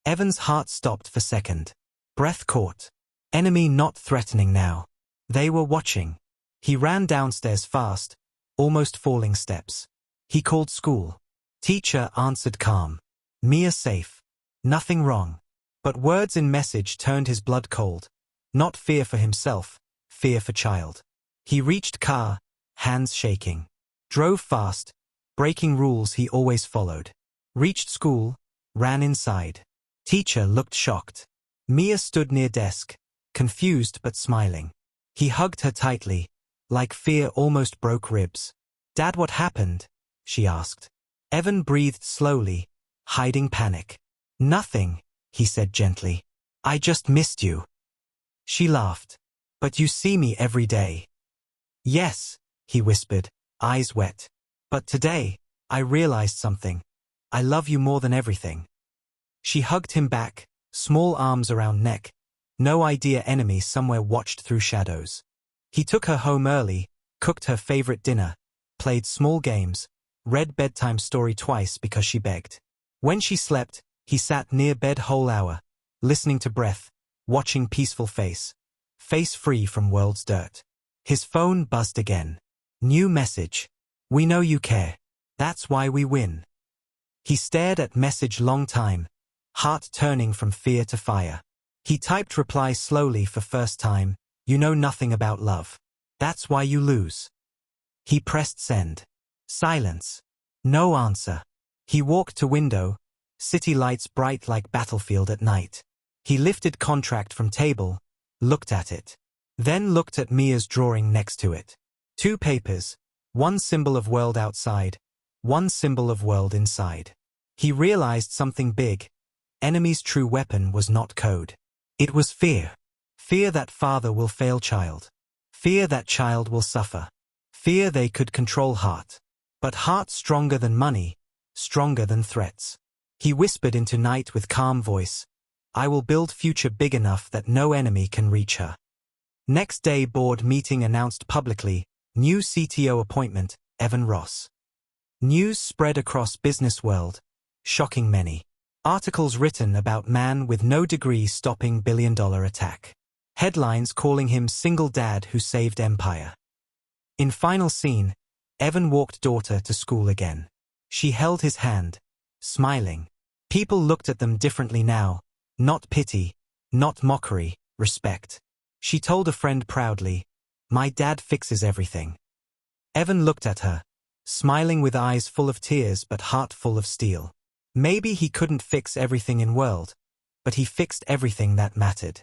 Evan's heart stopped for second. Breath caught. Enemy not threatening now. They were watching. He ran downstairs fast, almost falling steps. He called school. Teacher answered calm. Mia safe. Nothing wrong. But words in message turned his blood cold. Not fear for himself, fear for child. He reached car, hands shaking. Drove fast, breaking rules he always followed. Reached school, ran inside. Teacher looked shocked. Mia stood near desk, confused but smiling. He hugged her tightly, like fear almost broke ribs. Dad, what happened? She asked. Evan breathed slowly, hiding panic. Nothing, he said gently. I just missed you. She laughed. But you see me every day. Yes, he whispered, eyes wet. But today, I realized something. I love you more than everything. She hugged him back, small arms around neck. No idea enemy somewhere watched through shadows. He took her home early, cooked her favorite dinner, played small games, read bedtime story twice because she begged. When she slept, he sat near bed whole hour, listening to breath, watching peaceful face free from world's dirt. His phone buzzed again. New message. We know you care. That's why we win. He stared at message long time, heart turning from fear to fire. He typed reply slowly for first time. You know nothing about love. That's why you lose. He pressed send. Silence. No answer. He walked to window, city lights bright like battlefield at night. He lifted contract from table, looked at it. Then looked at Mia's drawing next to it. 2 papers, One symbol of world outside, one symbol of world inside. He realized something big. Enemy's true weapon was not code. It was fear. Fear that father will fail child. Fear that child will suffer. Fear they could control heart. But heart stronger than money, stronger than threats. He whispered into night with calm voice, I will build future big enough that no enemy can reach her. Next day board meeting announced publicly, new CTO appointment, Evan Ross. News spread across business world, shocking many. Articles written about man with no degree stopping billion-dollar attack. Headlines calling him single dad who saved empire. In final scene, Evan walked daughter to school again. She held his hand, smiling. People looked at them differently now, not pity, not mockery, respect. She told a friend proudly, my dad fixes everything. Evan looked at her, smiling with eyes full of tears but heart full of steel. Maybe he couldn't fix everything in world, but he fixed everything that mattered.